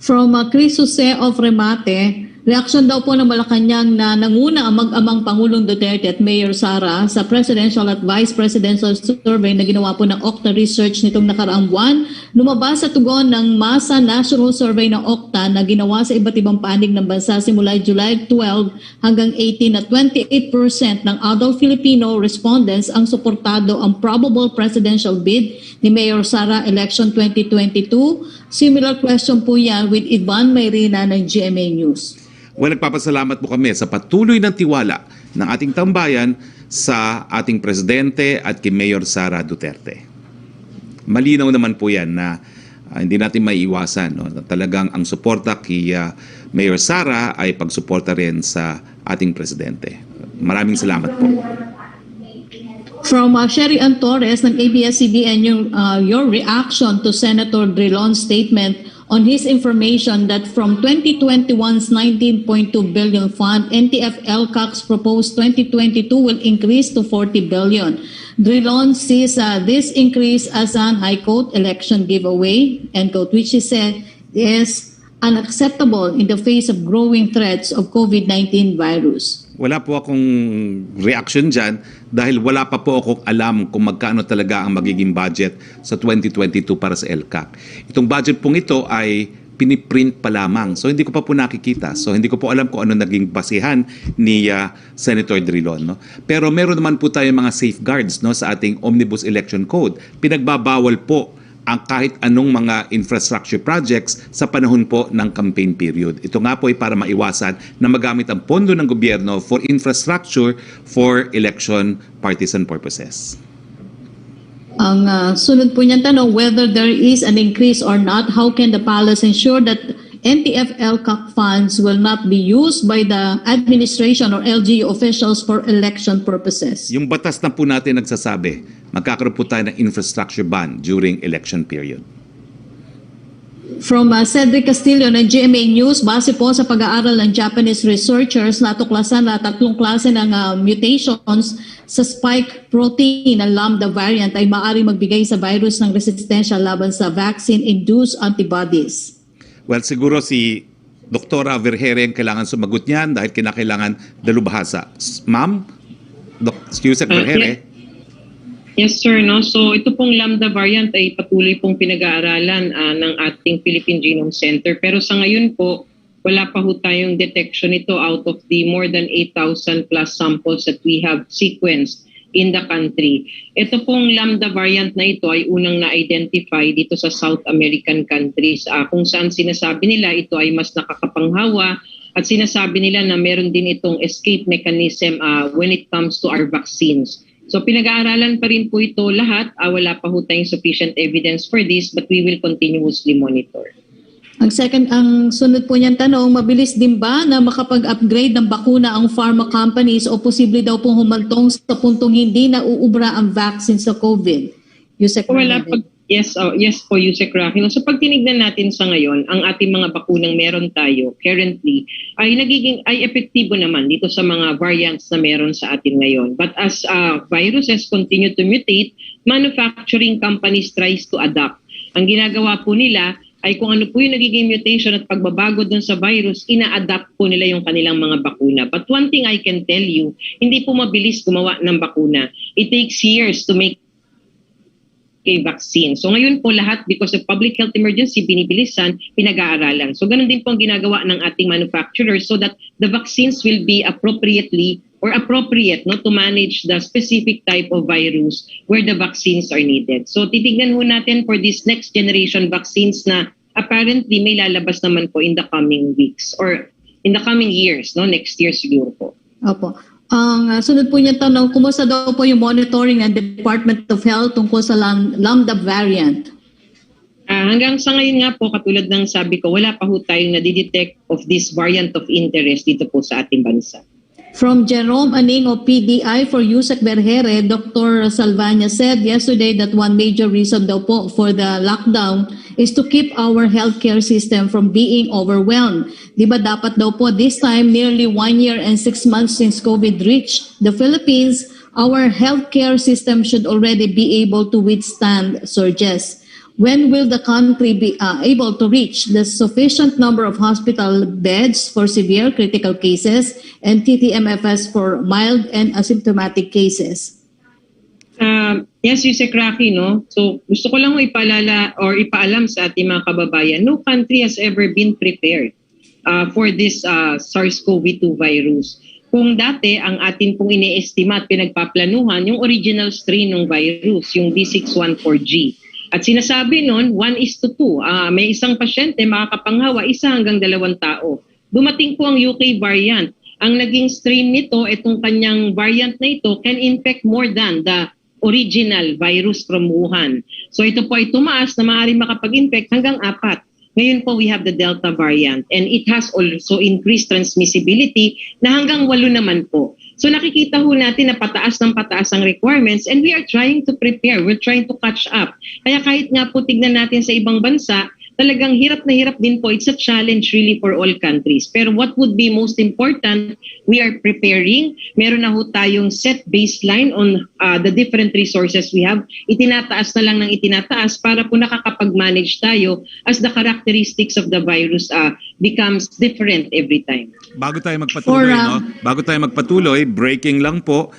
From Chris Jose of Remate, reaction daw po ng Malacanang na nanguna ang mag-amang Pangulong Duterte at Mayor Sara sa presidential at vice presidential survey na ginawa po ng Okta Research nitong nakaraang buwan. Lumabas sa tugon ng Masa National Survey ng Okta na ginawa sa iba't ibang panig ng bansa simula July 12 hanggang 18 na 28% ng adult Filipino respondents ang suportado ang probable presidential bid ni Mayor Sara election 2022. Similar question po yan with Ivan Mayrina ng GMA News. Well, nagpapasalamat po kami sa patuloy ng tiwala ng ating tambayan sa ating presidente at kay Mayor Sara Duterte. Malinaw naman po yan na hindi natin maiiwasan, no, na talagang ang suporta kay Mayor Sara ay pagsuporta rin sa ating presidente. Maraming salamat po. From Sherry Ann Torres ng ABS-CBN, your reaction to Senator Drilon's statement on his information that from 2021's 19.2 billion fund, NTF-ELCAC's proposed 2022 will increase to 40 billion. Drilon sees this increase as an, I quote, election giveaway, end quote, which he said is unacceptable in the face of growing threats of COVID-19 virus. Wala po akong reaction dyan dahil wala pa po akong alam kung magkano talaga ang magiging budget sa 2022 para sa LCAC. Itong budget pong ito ay piniprint pa lamang. So hindi ko pa po nakikita. So hindi ko po alam kung ano naging basihan ni Senator Drilon. No? Pero meron naman po tayong mga safeguards, no, sa ating Omnibus Election Code. Pinagbabawal po ang kahit anong mga infrastructure projects sa panahon po ng campaign period. Ito nga po ay para maiwasan na magamit ang pondo ng gobyerno for infrastructure for election partisan purposes. Ang sunod po niyan tanong, whether there is an increase or not, how can the palace ensure that NTF-ELCAC funds will not be used by the administration or LGU officials for election purposes? Yung batas na po natin nagsasabi, magkakaroon po tayo ng infrastructure ban during election period. From Cedric Castillo ng GMA News, base po sa pag-aaral ng Japanese researchers, natuklasan na 3 klase ng mutations sa spike protein ng Lambda variant ay maaaring magbigay sa virus ng resistensya laban sa vaccine-induced antibodies. Well, siguro si Doktora Vergere ang kailangan sumagot niyan dahil kinakailangan dalubhasa. Ma'am? Yusek Vergere? Yes, sir. No? So ito pong Lambda variant ay patuloy pong pinag-aaralan ng ating Philippine Genome Center. Pero sa ngayon po, wala pa ho tayong detection ito out of the more than 8,000 plus samples that we have sequenced in the country. Ito pong Lambda variant na ito ay unang na-identify dito sa South American countries kung saan sinasabi nila ito ay mas nakakapanghawa at sinasabi nila na meron din itong escape mechanism when it comes to our vaccines. So pinag-aaralan pa rin po ito lahat. Wala pa ho tayong sufficient evidence for this but we will continuously monitor. Ang sunod po niyang tanong, mabilis din ba na makapag-upgrade ng bakuna ang pharma companies o posible daw pong humantong sa puntong hindi na uubra ang vaccine sa COVID? Yusek Yes po, Yusek Roque. So pag tinignan natin sa ngayon, ang ating mga bakunang meron tayo currently ay epektibo naman dito sa mga variants na meron sa atin ngayon. But as viruses continue to mutate, manufacturing companies tries to adapt. Ang ginagawa po nila ay kung ano po yung nagiging mutation at pagbabago dun sa virus, ina-adapt po nila yung kanilang mga bakuna. But one thing I can tell you, hindi po mabilis gumawa ng bakuna. It takes years to make a vaccine. So ngayon po lahat, because of public health emergency, binibilisan, pinag-aaralan. So ganun din po ang ginagawa ng ating manufacturers so that the vaccines will be appropriate to manage the specific type of virus where the vaccines are needed. So titignan ho natin for this next generation vaccines na apparently may lalabas naman po in the coming weeks or in the coming years, next year siguro po. Opo. Ang sunod po niya tanong, kumusta daw po yung monitoring ng Department of Health tungkol sa Lambda variant? Hanggang sa ngayon nga po, katulad ng sabi ko, wala pa ho tayong nadidetect of this variant of interest dito po sa ating bansa. From Jerome Aning of PDI for Yusek Vergere, Dr. Salvania said yesterday that one major reason daw po for the lockdown is to keep our healthcare system from being overwhelmed. Di ba dapat daw po this time, nearly 1 year and 6 months since COVID reached the Philippines, our healthcare system should already be able to withstand surges. When will the country be able to reach the sufficient number of hospital beds for severe critical cases and TTMFS for mild and asymptomatic cases? Yes, Yusek Roque, no? So gusto ko lang ipaalam sa ating mga kababayan, no country has ever been prepared for this SARS-CoV-2 virus. Kung dati ang atin pong ine-estimate, pinagpaplanuhan yung original strain ng virus, yung D614G. At sinasabi nun, 1:2. May isang pasyente makakapanghawa, 1 hanggang 2 tao. Dumating po ang UK variant. Ang naging strain nito, itong kanyang variant na ito, can infect more than the original virus from Wuhan. So ito po ay tumaas na maaaring makapag-infect hanggang 4. Ngayon po we have the Delta variant and it has also increased transmissibility na hanggang 8 naman po. So nakikita ho natin na pataas ng pataas ang requirements and we are trying to prepare, we're trying to catch up. Kaya kahit nga po tignan natin sa ibang bansa, talagang hirap na hirap din po. It's a challenge really for all countries. Pero what would be most important, we are preparing. Meron na ho tayong set baseline on the different resources we have. Itinataas na lang ng itinataas para po nakakapag-manage tayo as the characteristics of the virus becomes different every time. Bago tayo magpatuloy, breaking lang po.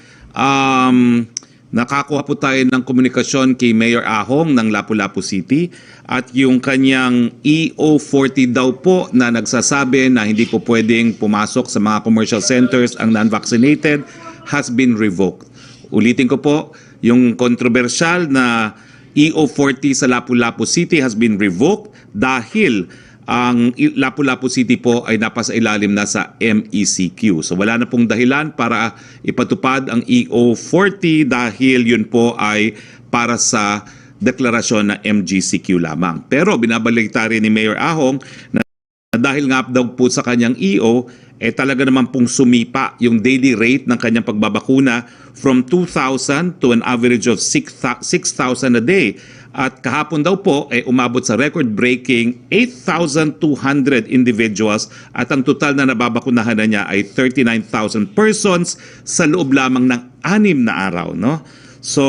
Nakakuha po tayo ng komunikasyon kay Mayor Ahong ng Lapu-Lapu City at yung kanyang EO40 daw po na nagsasabi na hindi po pwedeng pumasok sa mga commercial centers ang non-vaccinated has been revoked. Ulitin ko po, yung controversial na EO40 sa Lapu-Lapu City has been revoked dahil ang Lapu-Lapu City po ay napasa ilalim na sa MECQ. So wala na pong dahilan para ipatupad ang EO40 dahil yun po ay para sa deklarasyon na MGCQ lamang. Pero binabalita rin ni Mayor Ahong na dahil nga daw po sa kanyang EO, talaga naman pong sumipa yung daily rate ng kanyang pagbabakuna from 2,000 to an average of 6,000 a day. At kahapon daw po ay umabot sa record-breaking 8,200 individuals at ang total na nababakunahan na niya ay 39,000 persons sa loob lamang ng 6 na araw. No? So,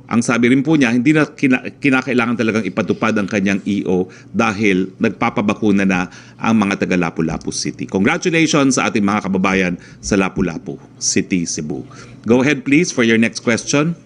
ang sabi rin po niya, hindi na kinakailangan talagang ipatupad ang kanyang EO dahil nagpapabakuna na ang mga taga Lapu-Lapu City. Congratulations sa ating mga kababayan sa Lapu-Lapu City, Cebu. Go ahead please for your next question.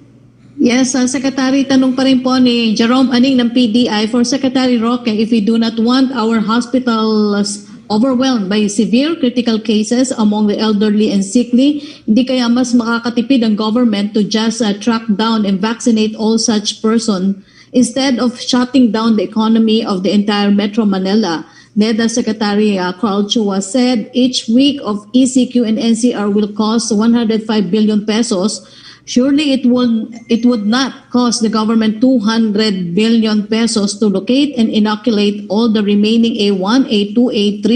Yes, Secretary, tanong pa rin po ni Jerome Aning ng PDI for Secretary Roque, if we do not want our hospitals overwhelmed by severe critical cases among the elderly and sickly, hindi kaya mas makakatipid ang government to just track down and vaccinate all such person instead of shutting down the economy of the entire Metro Manila? NEDA Secretary Carl Chua said each week of ECQ and NCR will cost 105 billion pesos. Surely it would not cost the government 200 billion pesos to locate and inoculate all the remaining A1, A2, A3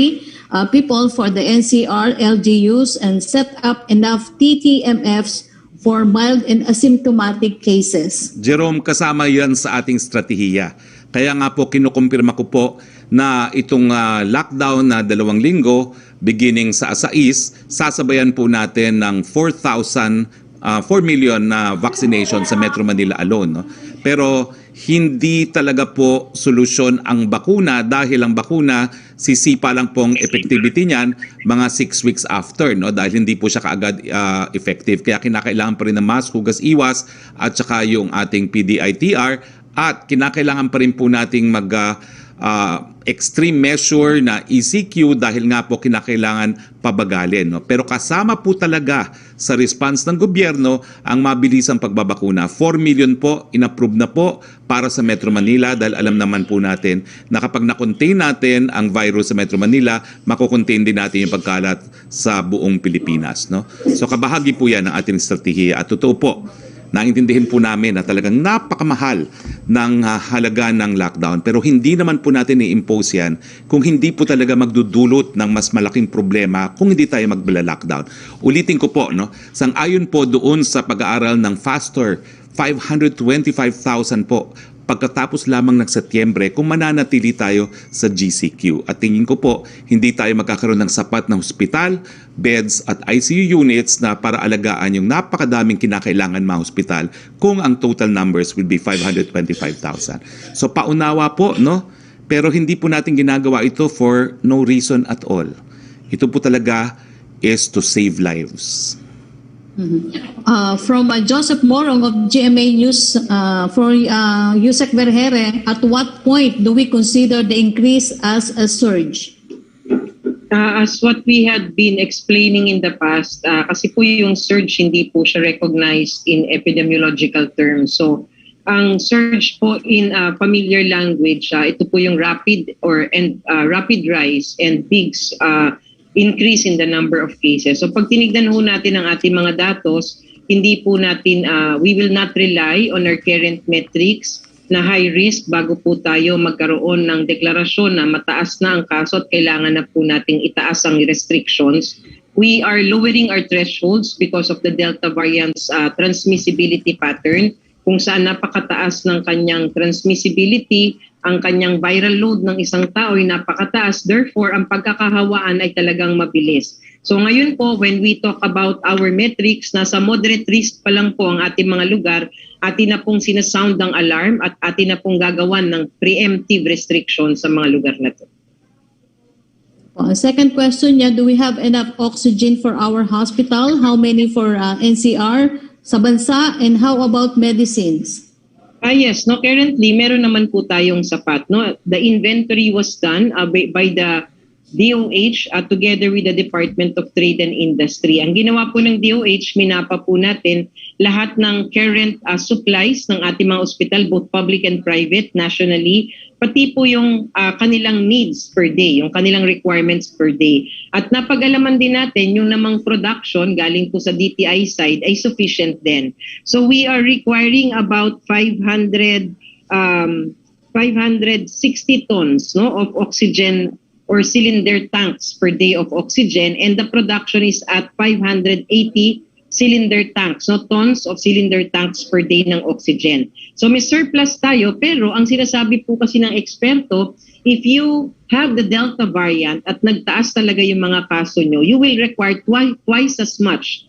people for the NCR, LGUs and set up enough TTMFs for mild and asymptomatic cases. Jerome, kasama yan sa ating strategiya. Kaya nga po kinukumpirma ko po na itong lockdown na 2 linggo beginning sa 6, sasabayan po natin ng 4 million na vaccination sa Metro Manila alone. No? Pero hindi talaga po solusyon ang bakuna dahil ang bakuna sisipa lang pong effectivity niyan mga 6 weeks after, no? Dahil hindi po siya kaagad effective. Kaya kinakailangan pa rin ng mask, hugas, iwas at saka yung ating PDITR at kinakailangan pa rin po nating extreme measure na ECQ dahil nga po kinakailangan pabagalin. No? Pero kasama po talaga sa response ng gobyerno ang mabilisang pagbabakuna. 4 million po, inapprove na po para sa Metro Manila dahil alam naman po natin na kapag na-contain natin ang virus sa Metro Manila, makukontain din natin yung pagkalat sa buong Pilipinas. No? So kabahagi po yan ng ating strategiya at totoo po, naintindihin po namin na talagang napakamahal ng halaga ng lockdown. Pero hindi naman po natin i-impose yan kung hindi po talaga magdudulot ng mas malaking problema kung hindi tayo magla-lockdown. Ulitin ko po, no? Sang-ayon po doon sa pag-aaral ng Faster, 525,000 po pagkatapos lamang ng Setyembre kung mananatili tayo sa GCQ. At tingin ko po, hindi tayo magkakaroon ng sapat na hospital, beds at ICU units na para alagaan yung napakadaming kinakailangan mga hospital kung ang total numbers will be 525,000. So paunawa po, no? Pero hindi po natin ginagawa ito for no reason at all. Ito po talaga is to save lives. From Joseph Morong of GMA News, for Yusek Vergere, at what point do we consider the increase as a surge? As what we had been explaining in the past, kasi po yung surge hindi po siya recognized in epidemiological terms. So, ang surge po in familiar language, ito po yung rapid rise and big increase in the number of cases. So pag tinignan ho natin ang ating mga datos, hindi po natin, we will not rely on our current metrics na high risk bago po tayo magkaroon ng deklarasyon na mataas na ang kaso at kailangan na po nating itaas ang restrictions. We are lowering our thresholds because of the Delta variant's transmissibility pattern, kung saan napakataas ng kanyang transmissibility, ang kanyang viral load ng isang tao ay napakataas. Therefore, ang pagkakahawaan ay talagang mabilis. So ngayon po, when we talk about our metrics, nasa moderate risk pa lang po ang ating mga lugar, atin na pong sinasound ng alarm at atin na pong gagawan ng preemptive restrictions sa mga lugar na ito. Second question niya, do we have enough oxygen for our hospital? How many for NCR sa bansa? And how about medicines? Yes, no, currently meron naman po tayong sapat, no. The inventory was done by the DOH together with the Department of Trade and Industry. Ang ginawa po ng DOH, minapa po natin lahat ng current supplies ng ating mga ospital, both public and private, nationally, pati po yung kanilang needs per day, yung kanilang requirements per day. At napag-alaman din natin yung namang production galing po sa DTI side ay sufficient din. So we are requiring about 560 tons, no, of oxygen or cylinder tanks per day of oxygen, and the production is at 580 cylinder tanks, no, tons of cylinder tanks per day ng oxygen. So may surplus tayo, pero ang sinasabi po kasi ng eksperto, if you have the Delta variant at nagtaas talaga yung mga kaso nyo, you will require twice as much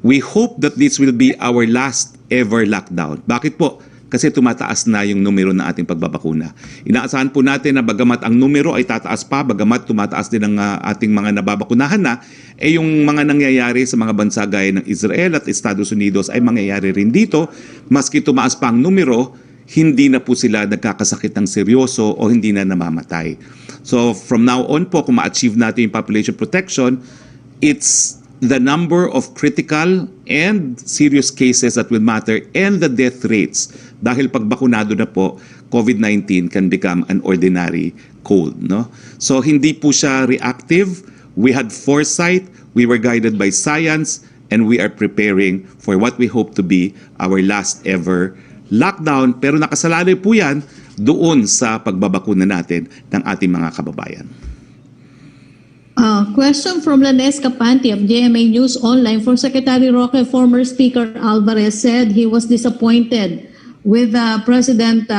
We hope that this will be our last ever lockdown. Bakit po? Kasi tumataas na yung numero ng ating pagbabakuna. Inaasahan po natin na bagamat ang numero ay tataas pa, bagamat tumataas din ang ating mga nababakunahan na, yung mga nangyayari sa mga bansa gaya ng Israel at Estados Unidos ay mangyayari rin dito. Maski tumaas pa ang numero, hindi na po sila nagkakasakit ng seryoso o hindi na namamatay. So from now on po, kung ma-achieve natin yung population protection, it's the number of critical and serious cases that will matter and the death rates. Dahil pag bakunado na po, COVID-19 can become an ordinary cold. No? So hindi po siya reactive. We had foresight, we were guided by science, and we are preparing for what we hope to be our last ever lockdown. Pero nakasalalay po yan doon sa pagbabakuna natin ng ating mga kababayan. Question from Lanes Capante of GMA News Online for Secretary Roque. Former Speaker Alvarez said he was disappointed with the President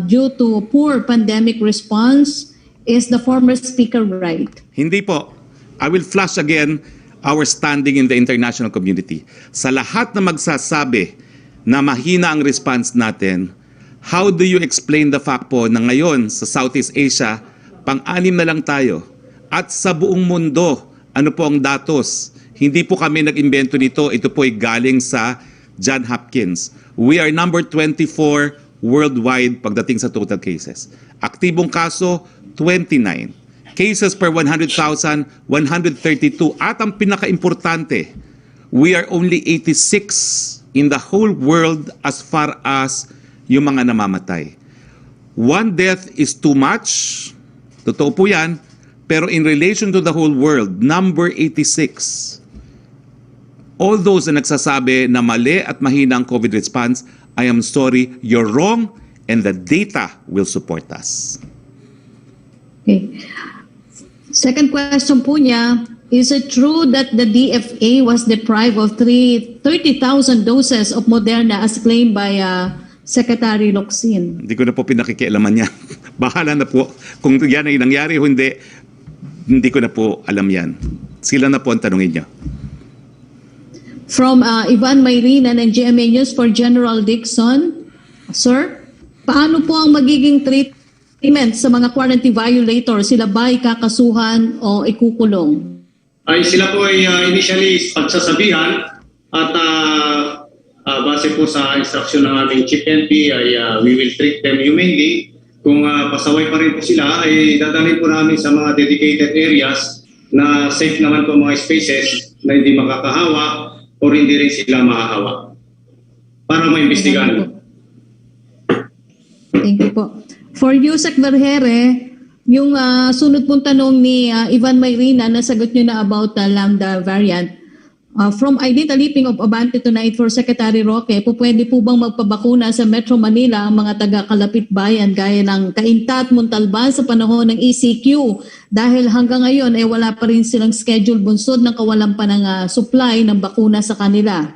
due to poor pandemic response. Is the former Speaker right? Hindi po. I will flash again our standing in the international community. Sa lahat na magsasabi na mahina ang response natin, how do you explain the fact po na ngayon sa Southeast Asia, pang-anim na lang tayo? At sa buong mundo, ano po ang datos? Hindi po kami nag-imbento nito. Ito po ay galing sa John Hopkins. We are number 24 worldwide pagdating sa total cases. Aktibong kaso, 29. Cases per 100,000, 132. At ang pinaka-importante, we are only 86 in the whole world as far as yung mga namamatay. One death is too much. Totoo po yan. Pero in relation to the whole world, number 86. All those na nagsasabi na mali at mahina ang COVID response, I am sorry, you're wrong, and the data will support us. Okay. Second question po niya, is it true that the DFA was deprived of 30,000 doses of Moderna as claimed by Secretary Locsin? Hindi ko na po pinakikialaman niya. Bahala na po. Kung yan ay nangyari o hindi ko na po alam yan. Sila na po ang tanungin niyo. From Ivan Mayrina ng GMA News for General Dixon. Sir, paano po ang magiging treatment sa mga quarantine violators? Sila ba ay kakasuhan o ikukulong? Ay sila po ay initially pagsasabihan at base po sa instruction ng aming Chief NP ay we will treat them humanely. Kung pasaway pa rin po sila, ay dadalhin po namin sa mga dedicated areas na safe naman po mga spaces na hindi makakahawa o hindi rin sila mahahawa para maimbestigahan. Thank you po. For Yusek Vergere, yung sunod pong tanong ni Ivan Mayrina, nasagot nyo na about Lambda variant. From Aidita Liping of Abante Tonight for Secretary Roque, pwede po bang magpabakuna sa Metro Manila ang mga taga-kalapit bayan gaya ng Cainta at Montalban sa panahon ng ECQ? Dahil hanggang ngayon wala pa rin silang schedule bunsod ng kawalan pa ng supply ng bakuna sa kanila.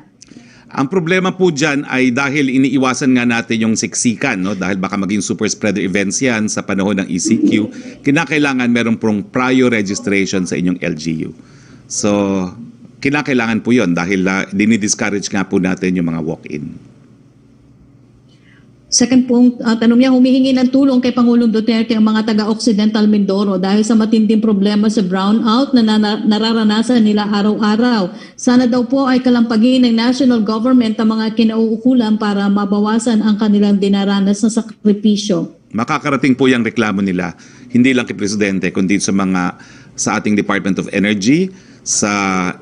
Ang problema po dyan ay dahil iniiwasan nga natin yung siksikan, no? Dahil baka maging super spreader events yan sa panahon ng ECQ, kinakailangan meron pong prior registration sa inyong LGU. So, kinakailangan po yun dahil dinidiscourage nga po natin yung mga walk-in. Second pong tanong niya, humihingi ng tulong kay Pangulong Duterte ang mga taga-Occidental Mindoro dahil sa matinding problema sa brownout na nararanasan nila araw-araw. Sana daw po ay kalampagin ng national government ang mga kinauukulan para mabawasan ang kanilang dinaranas na sakripisyo. Makakarating po yung reklamo nila, hindi lang kay Presidente, kundi sa ating Department of Energy, sa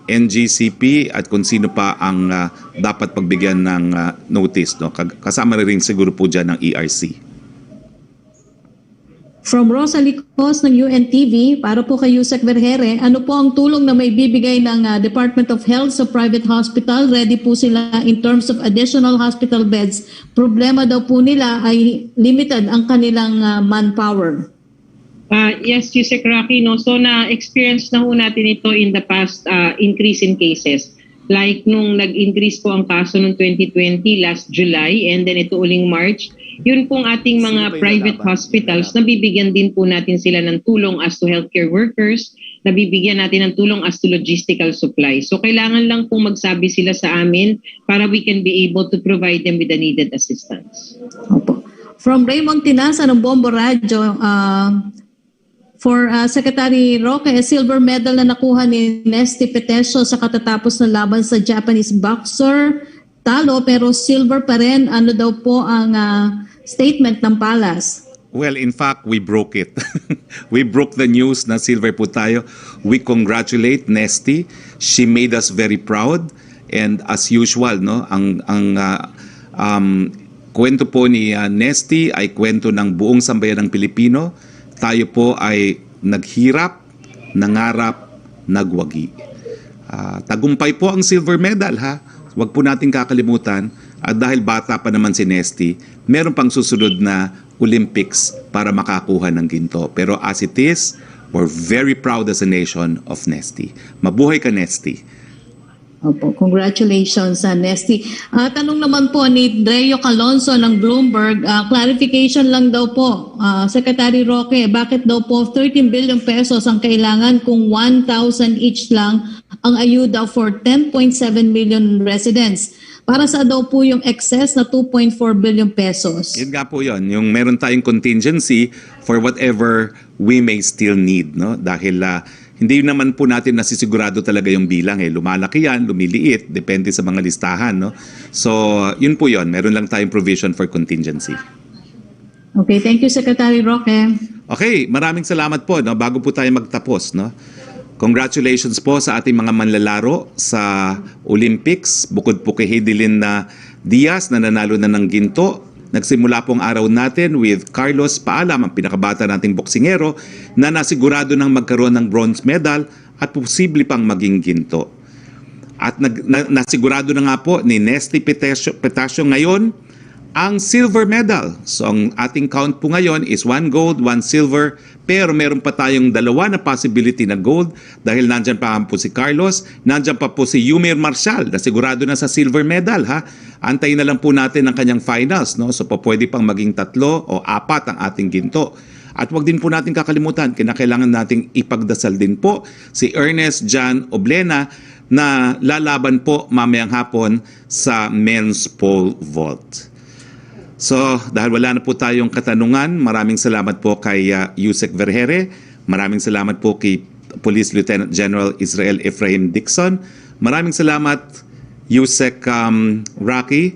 NGCP at kung sino pa ang dapat pagbigyan ng notice. No? Kasama rin siguro po dyan ng ERC. From Rosalie Cos ng UNTV, para po kay Yusek Vergere, ano po ang tulong na may bibigay ng Department of Health sa private hospital? Ready po sila in terms of additional hospital beds. Problema daw po nila ay limited ang kanilang manpower. Yes, Yusek Roque, no? So na-experience na ho natin ito in the past increase in cases. Like nung nag-increase po ang kaso noong 2020 last July and then ito uling March, yun pong ating mga private hospitals, nabibigyan din po natin sila ng tulong as to healthcare workers nabibigyan natin ng tulong as to logistical supply. So kailangan lang pong magsabi sila sa amin para we can be able to provide them with the needed assistance. Opo. From Raymond Tinasa ng Bombo Radio, for Secretary Roque, silver medal na nakuha ni Nesty Petesio sa katatapos na laban sa Japanese boxer. Talo pero silver pa rin. Ano daw po ang statement ng Palace? Well, in fact, we broke it. We broke the news na silver po tayo. We congratulate Nesty. She made us very proud. And as usual, no, ang kwento po ni Nesty ay kwento ng buong sambayan ng Pilipino. Tayo po ay naghirap, nangarap, nagwagi. Tagumpay po ang silver medal, ha? Huwag po natin kakalimutan. At dahil bata pa naman si Nesty, meron pang susunod na Olympics para makakuha ng ginto. Pero as it is, we're very proud as a nation of Nesty. Mabuhay ka, Nesty. Opo, congratulations sa Nesty. Tanong naman po ni Dreo Calonso ng Bloomberg, clarification lang daw po, Secretary Roque, bakit daw po 13 billion pesos ang kailangan kung 1,000 each lang ang ayuda for 10.7 million residents? Para sa daw po yung excess na 2.4 billion pesos. Yun nga po yun, yung meron tayong contingency for whatever we may still need, no? Dahil hindi naman po natin nasisigurado talaga yung bilang. Lumalaki yan, lumiliit, depende sa mga listahan. No? So, yun po yun. Meron lang tayong provision for contingency. Okay, thank you, Secretary Roque. Okay, maraming salamat po. No? Bago po tayo magtapos, no? Congratulations po sa ating mga manlalaro sa Olympics. Bukod po kay Heidelin Diaz na nanalo na ng ginto. Nagsimula pong araw natin with Carlos Paalam, ang pinakabata nating boksingero, na nasigurado ng magkaroon ng bronze medal at posible pang maging ginto. At nasigurado na nga po ni Nesty Petesio ngayon ang silver medal. So ang ating count po ngayon is 1 gold, 1 silver, pero meron pa tayong 2 na possibility na gold dahil nandyan pa po si Carlos, nandyan pa po si Yumir Marshall na sigurado na sa silver medal, ha. Antayin na lang po natin ang kanyang finals, no? So pwede pang maging 3 o 4 ang ating ginto. At wag din po natin kakalimutan, kinakailangan nating ipagdasal din po si Ernest John Oblena na lalaban po mamayang hapon sa men's pole vault. So, dahil wala na po tayong katanungan, maraming salamat po kay Yusek Vergere, maraming salamat po kay Police Lieutenant General Israel Ephraim Dixon, maraming salamat Yusek Roque,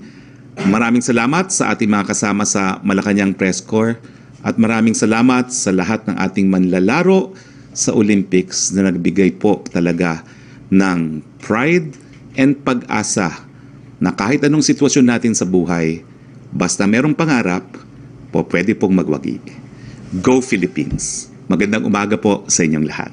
maraming salamat sa ating mga kasama sa Malacanang Press Corps, at maraming salamat sa lahat ng ating manlalaro sa Olympics na nagbigay po talaga ng pride and pag-asa na kahit anong sitwasyon natin sa buhay, basta merong pangarap, pwede pong magwagi. Go Philippines! Magandang umaga po sa inyong lahat.